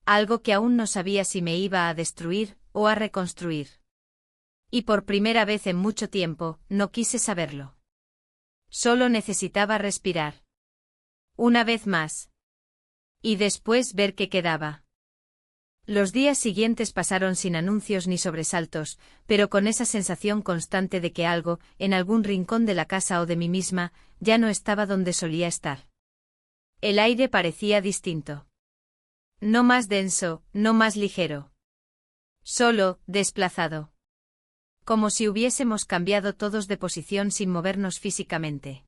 Algo que aún no sabía si me iba a destruir o a reconstruir. Y por primera vez en mucho tiempo, no quise saberlo. Solo necesitaba respirar. Una vez más. Y después ver qué quedaba. Los días siguientes pasaron sin anuncios ni sobresaltos, pero con esa sensación constante de que algo, en algún rincón de la casa o de mí misma, ya no estaba donde solía estar. El aire parecía distinto. No más denso, no más ligero. Solo, desplazado. Como si hubiésemos cambiado todos de posición sin movernos físicamente.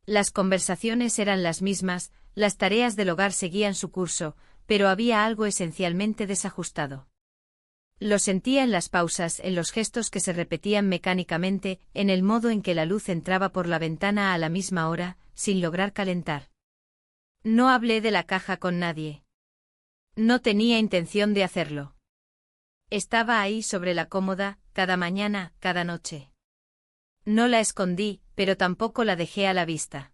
Las conversaciones eran las mismas, las tareas del hogar seguían su curso, pero había algo esencialmente desajustado. Lo sentía en las pausas, en los gestos que se repetían mecánicamente, en el modo en que la luz entraba por la ventana a la misma hora, sin lograr calentar. No hablé de la caja con nadie. No tenía intención de hacerlo. Estaba ahí sobre la cómoda, cada mañana, cada noche. No la escondí, pero tampoco la dejé a la vista.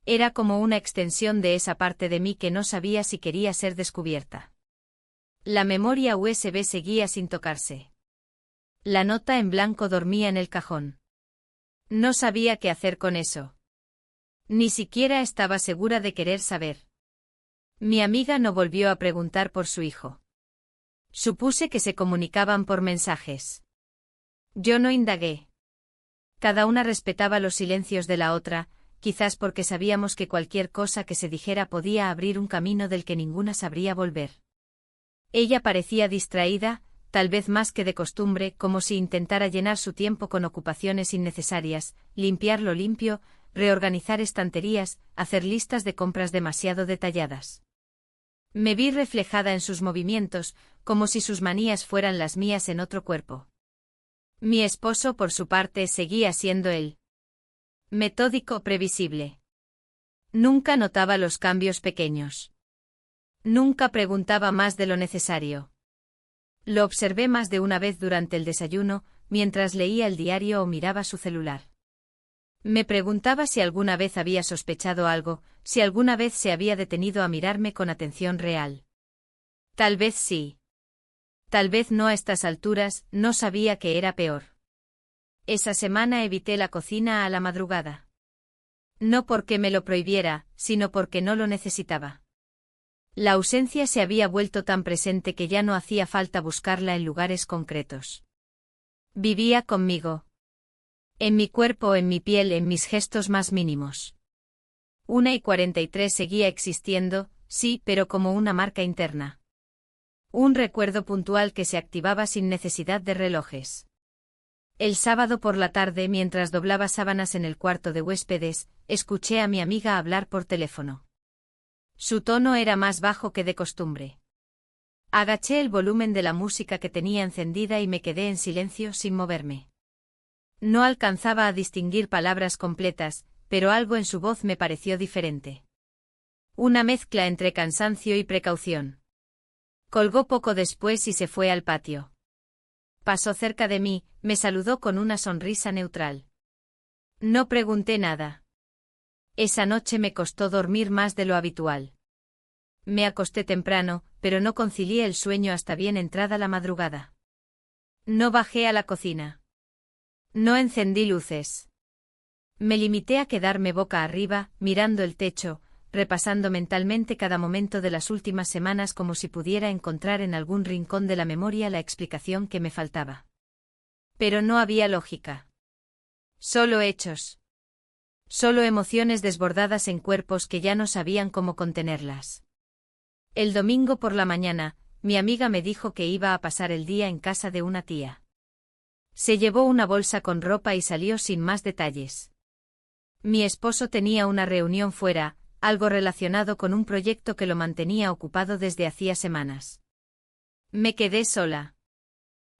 Era como una extensión de esa parte de mí que no sabía si quería ser descubierta. La memoria USB seguía sin tocarse. La nota en blanco dormía en el cajón. No sabía qué hacer con eso. Ni siquiera estaba segura de querer saber. Mi amiga no volvió a preguntar por su hijo. Supuse que se comunicaban por mensajes. Yo no indagué. Cada una respetaba los silencios de la otra, quizás porque sabíamos que cualquier cosa que se dijera podía abrir un camino del que ninguna sabría volver. Ella parecía distraída, tal vez más que de costumbre, como si intentara llenar su tiempo con ocupaciones innecesarias, limpiar lo limpio, reorganizar estanterías, hacer listas de compras demasiado detalladas. Me vi reflejada en sus movimientos, como si sus manías fueran las mías en otro cuerpo. Mi esposo, por su parte, seguía siendo él. Metódico, previsible. Nunca notaba los cambios pequeños. Nunca preguntaba más de lo necesario. Lo observé más de una vez durante el desayuno, mientras leía el diario o miraba su celular. Me preguntaba si alguna vez había sospechado algo, si alguna vez se había detenido a mirarme con atención real. Tal vez sí. Tal vez no a estas alturas, no sabía que era peor. Esa semana evité la cocina a la madrugada. No porque me lo prohibiera, sino porque no lo necesitaba. La ausencia se había vuelto tan presente que ya no hacía falta buscarla en lugares concretos. Vivía conmigo. En mi cuerpo, en mi piel, en mis gestos más mínimos. 1:43 seguía existiendo, sí, pero como una marca interna. Un recuerdo puntual que se activaba sin necesidad de relojes. El sábado por la tarde, mientras doblaba sábanas en el cuarto de huéspedes, escuché a mi amiga hablar por teléfono. Su tono era más bajo que de costumbre. Agaché el volumen de la música que tenía encendida y me quedé en silencio sin moverme. No alcanzaba a distinguir palabras completas, pero algo en su voz me pareció diferente. Una mezcla entre cansancio y precaución. Colgó poco después y se fue al patio. Pasó cerca de mí, me saludó con una sonrisa neutral. No pregunté nada. Esa noche me costó dormir más de lo habitual. Me acosté temprano, pero no concilié el sueño hasta bien entrada la madrugada. No bajé a la cocina. No encendí luces. Me limité a quedarme boca arriba, mirando el techo, repasando mentalmente cada momento de las últimas semanas como si pudiera encontrar en algún rincón de la memoria la explicación que me faltaba. Pero no había lógica. Solo hechos. Solo emociones desbordadas en cuerpos que ya no sabían cómo contenerlas. El domingo por la mañana, mi amiga me dijo que iba a pasar el día en casa de una tía. Se llevó una bolsa con ropa y salió sin más detalles. Mi esposo tenía una reunión fuera, algo relacionado con un proyecto que lo mantenía ocupado desde hacía semanas. Me quedé sola.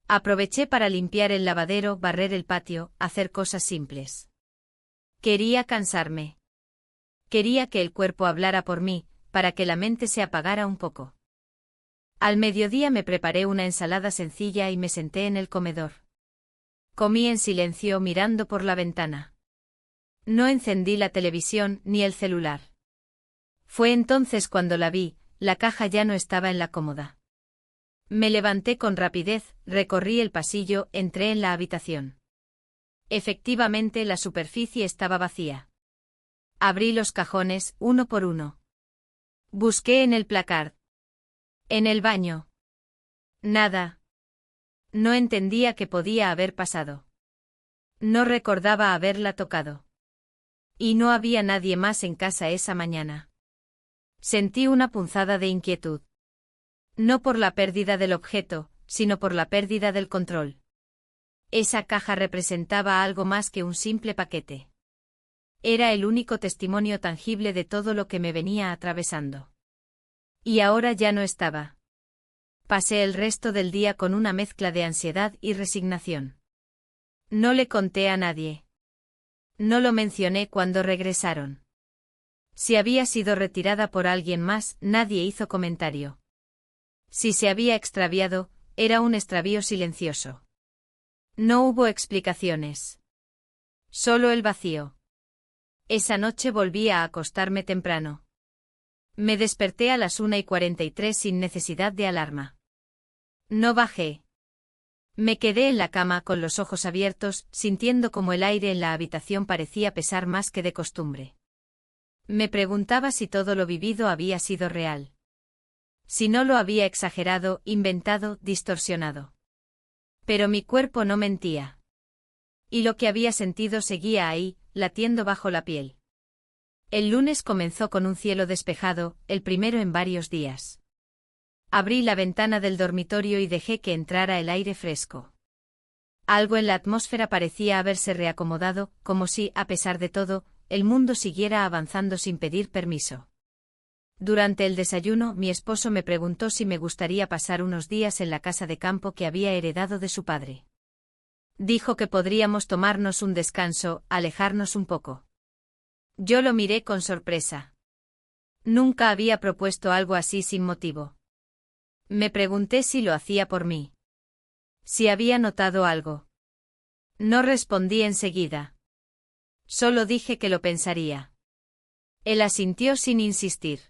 Aproveché para limpiar el lavadero, barrer el patio, hacer cosas simples. Quería cansarme. Quería que el cuerpo hablara por mí, para que la mente se apagara un poco. Al mediodía me preparé una ensalada sencilla y me senté en el comedor. Comí en silencio mirando por la ventana. No encendí la televisión ni el celular. Fue entonces cuando la vi, la caja ya no estaba en la cómoda. Me levanté con rapidez, recorrí el pasillo, entré en la habitación. Efectivamente, la superficie estaba vacía. Abrí los cajones, uno por uno. Busqué en el placard. En el baño. Nada. No entendía qué podía haber pasado. No recordaba haberla tocado. Y no había nadie más en casa esa mañana. Sentí una punzada de inquietud. No por la pérdida del objeto, sino por la pérdida del control. Esa caja representaba algo más que un simple paquete. Era el único testimonio tangible de todo lo que me venía atravesando. Y ahora ya no estaba. Pasé el resto del día con una mezcla de ansiedad y resignación. No le conté a nadie. No lo mencioné cuando regresaron. Si había sido retirada por alguien más, nadie hizo comentario. Si se había extraviado, era un extravío silencioso. No hubo explicaciones. Solo el vacío. Esa noche volví a acostarme temprano. Me desperté a las 1:43 sin necesidad de alarma. No bajé. Me quedé en la cama con los ojos abiertos, sintiendo como el aire en la habitación parecía pesar más que de costumbre. Me preguntaba si todo lo vivido había sido real. Si no lo había exagerado, inventado, distorsionado. Pero mi cuerpo no mentía. Y lo que había sentido seguía ahí, latiendo bajo la piel. El lunes comenzó con un cielo despejado, el primero en varios días. Abrí la ventana del dormitorio y dejé que entrara el aire fresco. Algo en la atmósfera parecía haberse reacomodado, como si, a pesar de todo, el mundo siguiera avanzando sin pedir permiso. Durante el desayuno, mi esposo me preguntó si me gustaría pasar unos días en la casa de campo que había heredado de su padre. Dijo que podríamos tomarnos un descanso, alejarnos un poco. Yo lo miré con sorpresa. Nunca había propuesto algo así sin motivo. Me pregunté si lo hacía por mí. Si había notado algo. No respondí enseguida. Solo dije que lo pensaría. Él asintió sin insistir.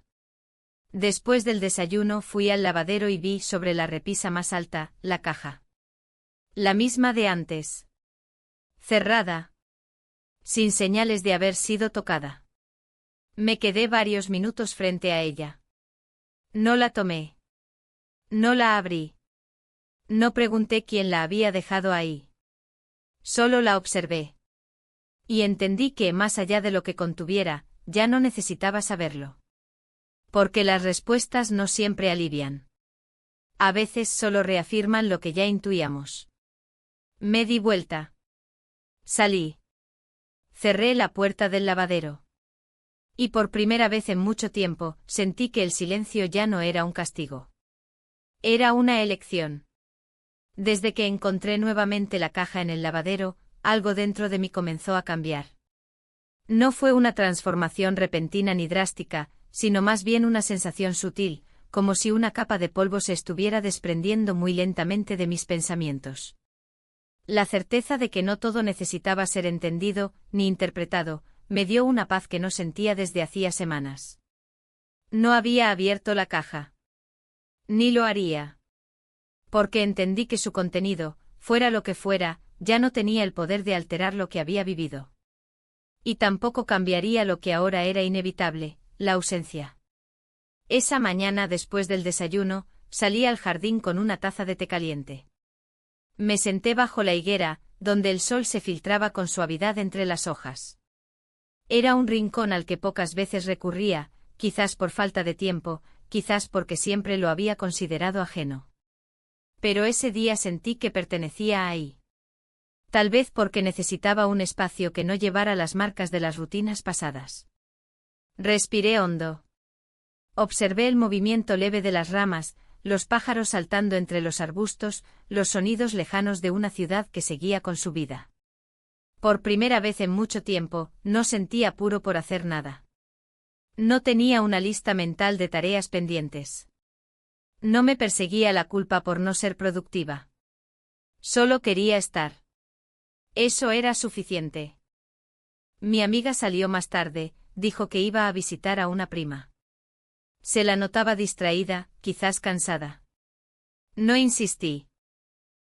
Después del desayuno fui al lavadero y vi sobre la repisa más alta, la caja. La misma de antes. Cerrada. Sin señales de haber sido tocada. Me quedé varios minutos frente a ella. No la tomé. No la abrí. No pregunté quién la había dejado ahí. Solo la observé. Y entendí que, más allá de lo que contuviera, ya no necesitaba saberlo. Porque las respuestas no siempre alivian. A veces solo reafirman lo que ya intuíamos. Me di vuelta. Salí. Cerré la puerta del lavadero. Y por primera vez en mucho tiempo, sentí que el silencio ya no era un castigo. Era una elección. Desde que encontré nuevamente la caja en el lavadero, algo dentro de mí comenzó a cambiar. No fue una transformación repentina ni drástica, sino más bien una sensación sutil, como si una capa de polvo se estuviera desprendiendo muy lentamente de mis pensamientos. La certeza de que no todo necesitaba ser entendido, ni interpretado, me dio una paz que no sentía desde hacía semanas. No había abierto la caja. Ni lo haría. Porque entendí que su contenido, fuera lo que fuera, ya no tenía el poder de alterar lo que había vivido. Y tampoco cambiaría lo que ahora era inevitable, la ausencia. Esa mañana después del desayuno, salí al jardín con una taza de té caliente. Me senté bajo la higuera, donde el sol se filtraba con suavidad entre las hojas. Era un rincón al que pocas veces recurría, quizás por falta de tiempo, quizás porque siempre lo había considerado ajeno. Pero ese día sentí que pertenecía ahí. Tal vez porque necesitaba un espacio que no llevara las marcas de las rutinas pasadas. Respiré hondo. Observé el movimiento leve de las ramas, los pájaros saltando entre los arbustos, los sonidos lejanos de una ciudad que seguía con su vida. Por primera vez en mucho tiempo, no sentí apuro por hacer nada. No tenía una lista mental de tareas pendientes. No me perseguía la culpa por no ser productiva. Solo quería estar. Eso era suficiente. Mi amiga salió más tarde, dijo que iba a visitar a una prima. Se la notaba distraída, quizás cansada. No insistí.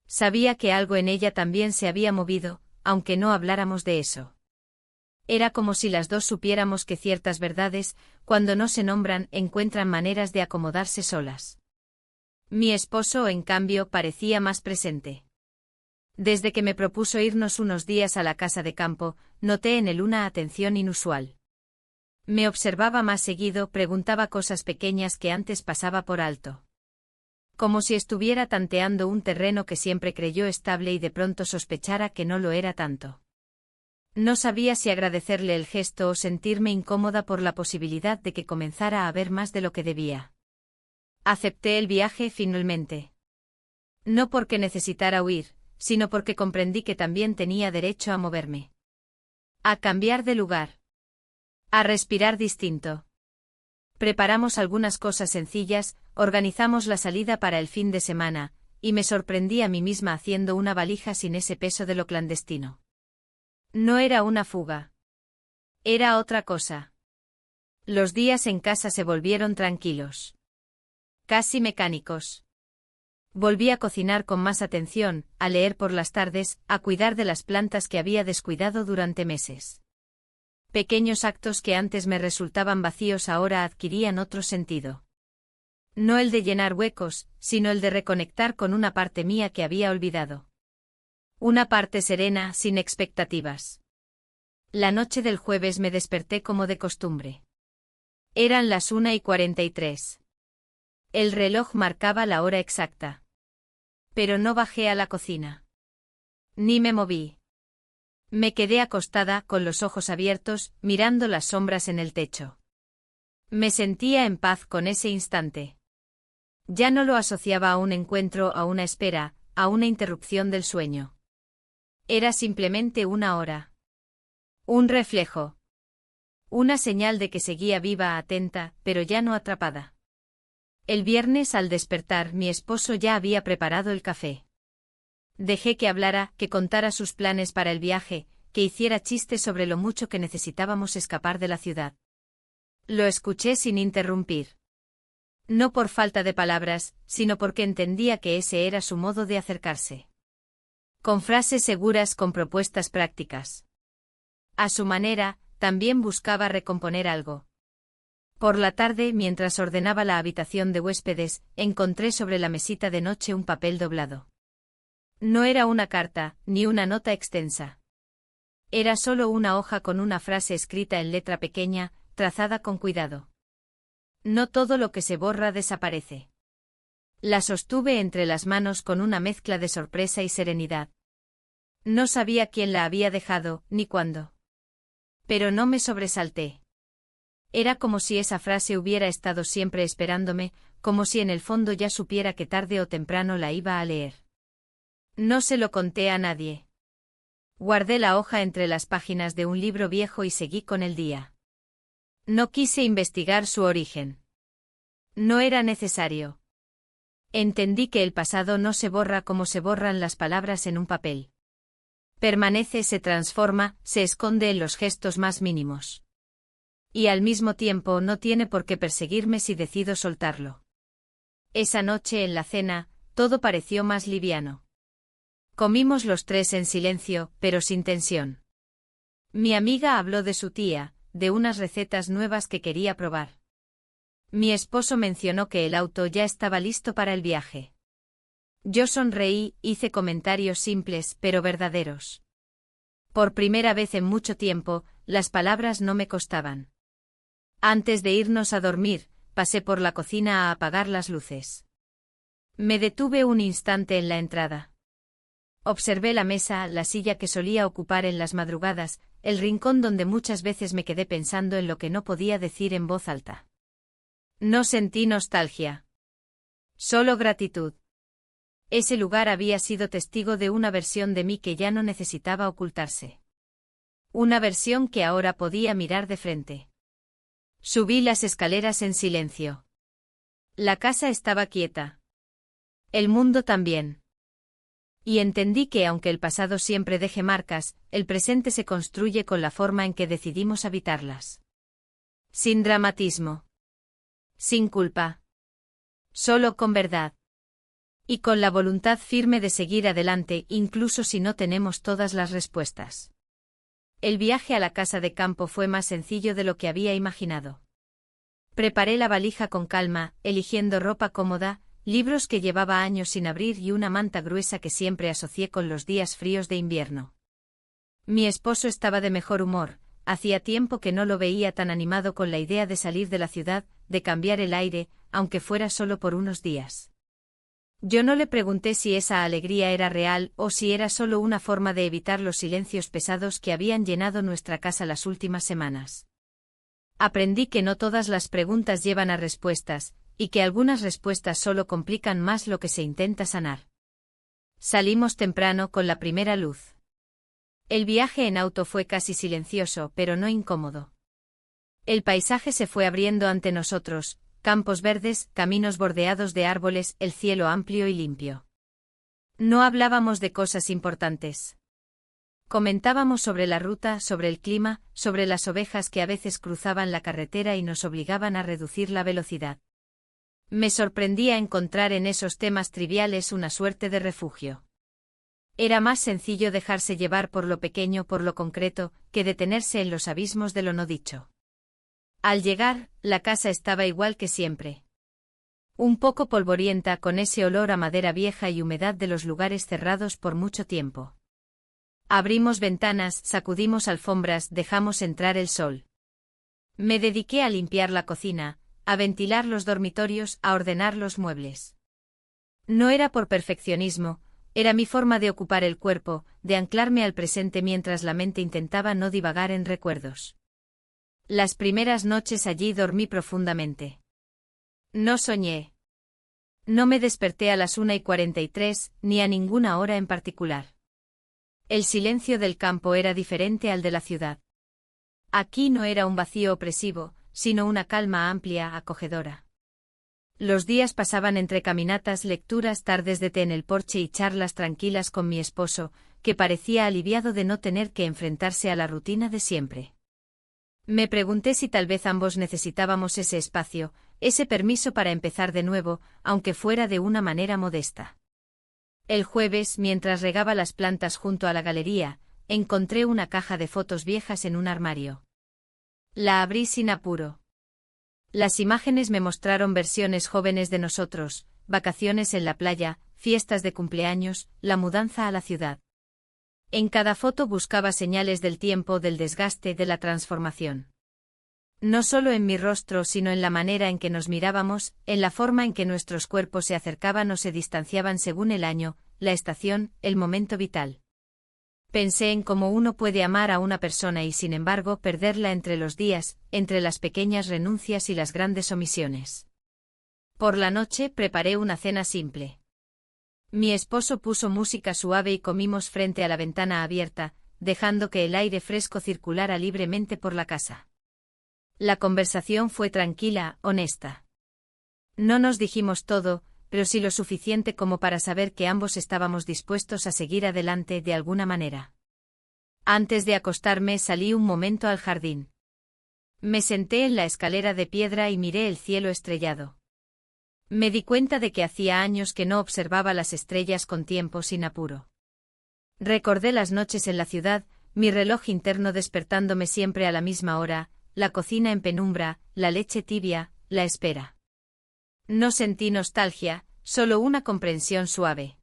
Sabía que algo en ella también se había movido, aunque no habláramos de eso. Era como si las dos supiéramos que ciertas verdades, cuando no se nombran, encuentran maneras de acomodarse solas. Mi esposo, en cambio, parecía más presente. Desde que me propuso irnos unos días a la casa de campo, noté en él una atención inusual. Me observaba más seguido, preguntaba cosas pequeñas que antes pasaba por alto. Como si estuviera tanteando un terreno que siempre creyó estable y de pronto sospechara que no lo era tanto. No sabía si agradecerle el gesto o sentirme incómoda por la posibilidad de que comenzara a ver más de lo que debía. Acepté el viaje finalmente. No porque necesitara huir, sino porque comprendí que también tenía derecho a moverme. A cambiar de lugar. A respirar distinto. Preparamos algunas cosas sencillas, organizamos la salida para el fin de semana, y me sorprendí a mí misma haciendo una valija sin ese peso de lo clandestino. No era una fuga. Era otra cosa. Los días en casa se volvieron tranquilos. Casi mecánicos. Volví a cocinar con más atención, a leer por las tardes, a cuidar de las plantas que había descuidado durante meses. Pequeños actos que antes me resultaban vacíos ahora adquirían otro sentido. No el de llenar huecos, sino el de reconectar con una parte mía que había olvidado. Una parte serena, sin expectativas. La noche del jueves me desperté como de costumbre. Eran las 1:43. El reloj marcaba la hora exacta. Pero no bajé a la cocina. Ni me moví. Me quedé acostada, con los ojos abiertos, mirando las sombras en el techo. Me sentía en paz con ese instante. Ya no lo asociaba a un encuentro, a una espera, a una interrupción del sueño. Era simplemente una hora. Un reflejo. Una señal de que seguía viva, atenta, pero ya no atrapada. El viernes al despertar mi esposo ya había preparado el café. Dejé que hablara, que contara sus planes para el viaje, que hiciera chistes sobre lo mucho que necesitábamos escapar de la ciudad. Lo escuché sin interrumpir. No por falta de palabras, sino porque entendía que ese era su modo de acercarse. Con frases seguras, con propuestas prácticas. A su manera, también buscaba recomponer algo. Por la tarde, mientras ordenaba la habitación de huéspedes, encontré sobre la mesita de noche un papel doblado. No era una carta, ni una nota extensa. Era solo una hoja con una frase escrita en letra pequeña, trazada con cuidado. No todo lo que se borra desaparece. La sostuve entre las manos con una mezcla de sorpresa y serenidad. No sabía quién la había dejado, ni cuándo. Pero no me sobresalté. Era como si esa frase hubiera estado siempre esperándome, como si en el fondo ya supiera que tarde o temprano la iba a leer. No se lo conté a nadie. Guardé la hoja entre las páginas de un libro viejo y seguí con el día. No quise investigar su origen. No era necesario. Entendí que el pasado no se borra como se borran las palabras en un papel. Permanece, se transforma, se esconde en los gestos más mínimos. Y al mismo tiempo no tiene por qué perseguirme si decido soltarlo. Esa noche en la cena, todo pareció más liviano. Comimos los tres en silencio, pero sin tensión. Mi amiga habló de su tía, de unas recetas nuevas que quería probar. Mi esposo mencionó que el auto ya estaba listo para el viaje. Yo sonreí, hice comentarios simples pero verdaderos. Por primera vez en mucho tiempo, las palabras no me costaban. Antes de irnos a dormir, pasé por la cocina a apagar las luces. Me detuve un instante en la entrada. Observé la mesa, la silla que solía ocupar en las madrugadas, el rincón donde muchas veces me quedé pensando en lo que no podía decir en voz alta. No sentí nostalgia. Solo gratitud. Ese lugar había sido testigo de una versión de mí que ya no necesitaba ocultarse. Una versión que ahora podía mirar de frente. Subí las escaleras en silencio. La casa estaba quieta. El mundo también. Y entendí que aunque el pasado siempre deje marcas, el presente se construye con la forma en que decidimos habitarlas. Sin dramatismo. Sin culpa. Solo con verdad. Y con la voluntad firme de seguir adelante incluso si no tenemos todas las respuestas. El viaje a la casa de campo fue más sencillo de lo que había imaginado. Preparé la valija con calma, eligiendo ropa cómoda, libros que llevaba años sin abrir y una manta gruesa que siempre asocié con los días fríos de invierno. Mi esposo estaba de mejor humor, hacía tiempo que no lo veía tan animado con la idea de salir de la ciudad, de cambiar el aire, aunque fuera solo por unos días. Yo no le pregunté si esa alegría era real o si era solo una forma de evitar los silencios pesados que habían llenado nuestra casa las últimas semanas. Aprendí que no todas las preguntas llevan a respuestas, y que algunas respuestas solo complican más lo que se intenta sanar. Salimos temprano con la primera luz. El viaje en auto fue casi silencioso, pero no incómodo. El paisaje se fue abriendo ante nosotros, campos verdes, caminos bordeados de árboles, el cielo amplio y limpio. No hablábamos de cosas importantes. Comentábamos sobre la ruta, sobre el clima, sobre las ovejas que a veces cruzaban la carretera y nos obligaban a reducir la velocidad. Me sorprendía encontrar en esos temas triviales una suerte de refugio. Era más sencillo dejarse llevar por lo pequeño, por lo concreto, que detenerse en los abismos de lo no dicho. Al llegar, la casa estaba igual que siempre. Un poco polvorienta, con ese olor a madera vieja y humedad de los lugares cerrados por mucho tiempo. Abrimos ventanas, sacudimos alfombras, dejamos entrar el sol. Me dediqué a limpiar la cocina, a ventilar los dormitorios, a ordenar los muebles. No era por perfeccionismo, era mi forma de ocupar el cuerpo, de anclarme al presente mientras la mente intentaba no divagar en recuerdos. Las primeras noches allí dormí profundamente. No soñé. No me desperté a las 1:43, ni a ninguna hora en particular. El silencio del campo era diferente al de la ciudad. Aquí no era un vacío opresivo, sino una calma amplia, acogedora. Los días pasaban entre caminatas, lecturas, tardes de té en el porche y charlas tranquilas con mi esposo, que parecía aliviado de no tener que enfrentarse a la rutina de siempre. Me pregunté si tal vez ambos necesitábamos ese espacio, ese permiso para empezar de nuevo, aunque fuera de una manera modesta. El jueves, mientras regaba las plantas junto a la galería, encontré una caja de fotos viejas en un armario. La abrí sin apuro. Las imágenes me mostraron versiones jóvenes de nosotros, vacaciones en la playa, fiestas de cumpleaños, la mudanza a la ciudad. En cada foto buscaba señales del tiempo, del desgaste, de la transformación. No solo en mi rostro, sino en la manera en que nos mirábamos, en la forma en que nuestros cuerpos se acercaban o se distanciaban según el año, la estación, el momento vital. Pensé en cómo uno puede amar a una persona y sin embargo perderla entre los días, entre las pequeñas renuncias y las grandes omisiones. Por la noche preparé una cena simple. Mi esposo puso música suave y comimos frente a la ventana abierta, dejando que el aire fresco circulara libremente por la casa. La conversación fue tranquila, honesta. No nos dijimos todo, pero sí lo suficiente como para saber que ambos estábamos dispuestos a seguir adelante de alguna manera. Antes de acostarme salí un momento al jardín. Me senté en la escalera de piedra y miré el cielo estrellado. Me di cuenta de que hacía años que no observaba las estrellas con tiempo sin apuro. Recordé las noches en la ciudad, mi reloj interno despertándome siempre a la misma hora, la cocina en penumbra, la leche tibia, la espera. No sentí nostalgia, solo una comprensión suave.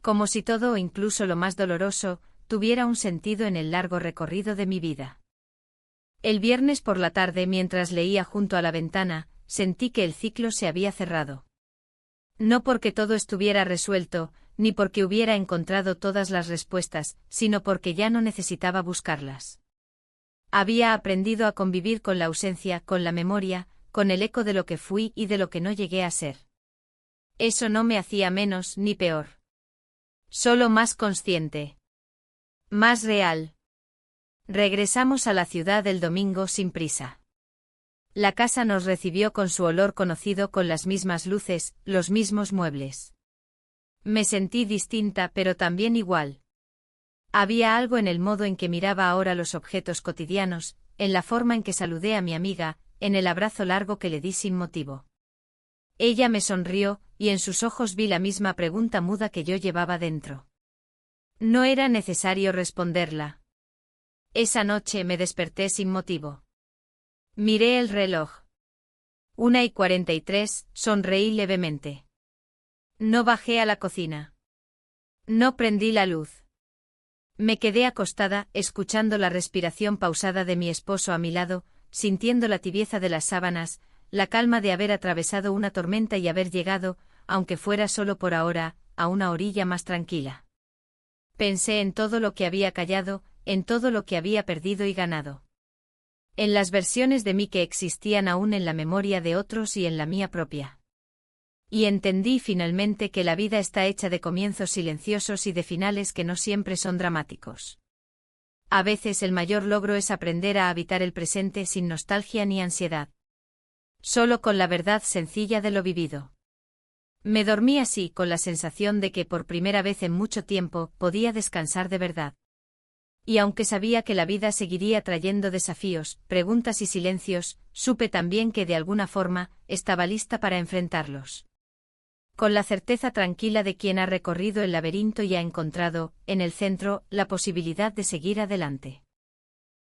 Como si todo, incluso lo más doloroso, tuviera un sentido en el largo recorrido de mi vida. El viernes por la tarde, mientras leía junto a la ventana, sentí que el ciclo se había cerrado. No porque todo estuviera resuelto, ni porque hubiera encontrado todas las respuestas, sino porque ya no necesitaba buscarlas. Había aprendido a convivir con la ausencia, con la memoria, con el eco de lo que fui y de lo que no llegué a ser. Eso no me hacía menos ni peor. Solo más consciente. Más real. Regresamos a la ciudad el domingo sin prisa. La casa nos recibió con su olor conocido, con las mismas luces, los mismos muebles. Me sentí distinta pero también igual. Había algo en el modo en que miraba ahora los objetos cotidianos, en la forma en que saludé a mi amiga, en el abrazo largo que le di sin motivo. Ella me sonrió, y en sus ojos vi la misma pregunta muda que yo llevaba dentro. No era necesario responderla. Esa noche me desperté sin motivo. Miré el reloj. 1:43, sonreí levemente. No bajé a la cocina. No prendí la luz. Me quedé acostada, escuchando la respiración pausada de mi esposo a mi lado, sintiendo la tibieza de las sábanas, la calma de haber atravesado una tormenta y haber llegado, aunque fuera solo por ahora, a una orilla más tranquila. Pensé en todo lo que había callado, en todo lo que había perdido y ganado. En las versiones de mí que existían aún en la memoria de otros y en la mía propia. Y entendí finalmente que la vida está hecha de comienzos silenciosos y de finales que no siempre son dramáticos. A veces el mayor logro es aprender a habitar el presente sin nostalgia ni ansiedad. Solo con la verdad sencilla de lo vivido. Me dormí así con la sensación de que por primera vez en mucho tiempo podía descansar de verdad. Y aunque sabía que la vida seguiría trayendo desafíos, preguntas y silencios, supe también que de alguna forma estaba lista para enfrentarlos. Con la certeza tranquila de quien ha recorrido el laberinto y ha encontrado, en el centro, la posibilidad de seguir adelante.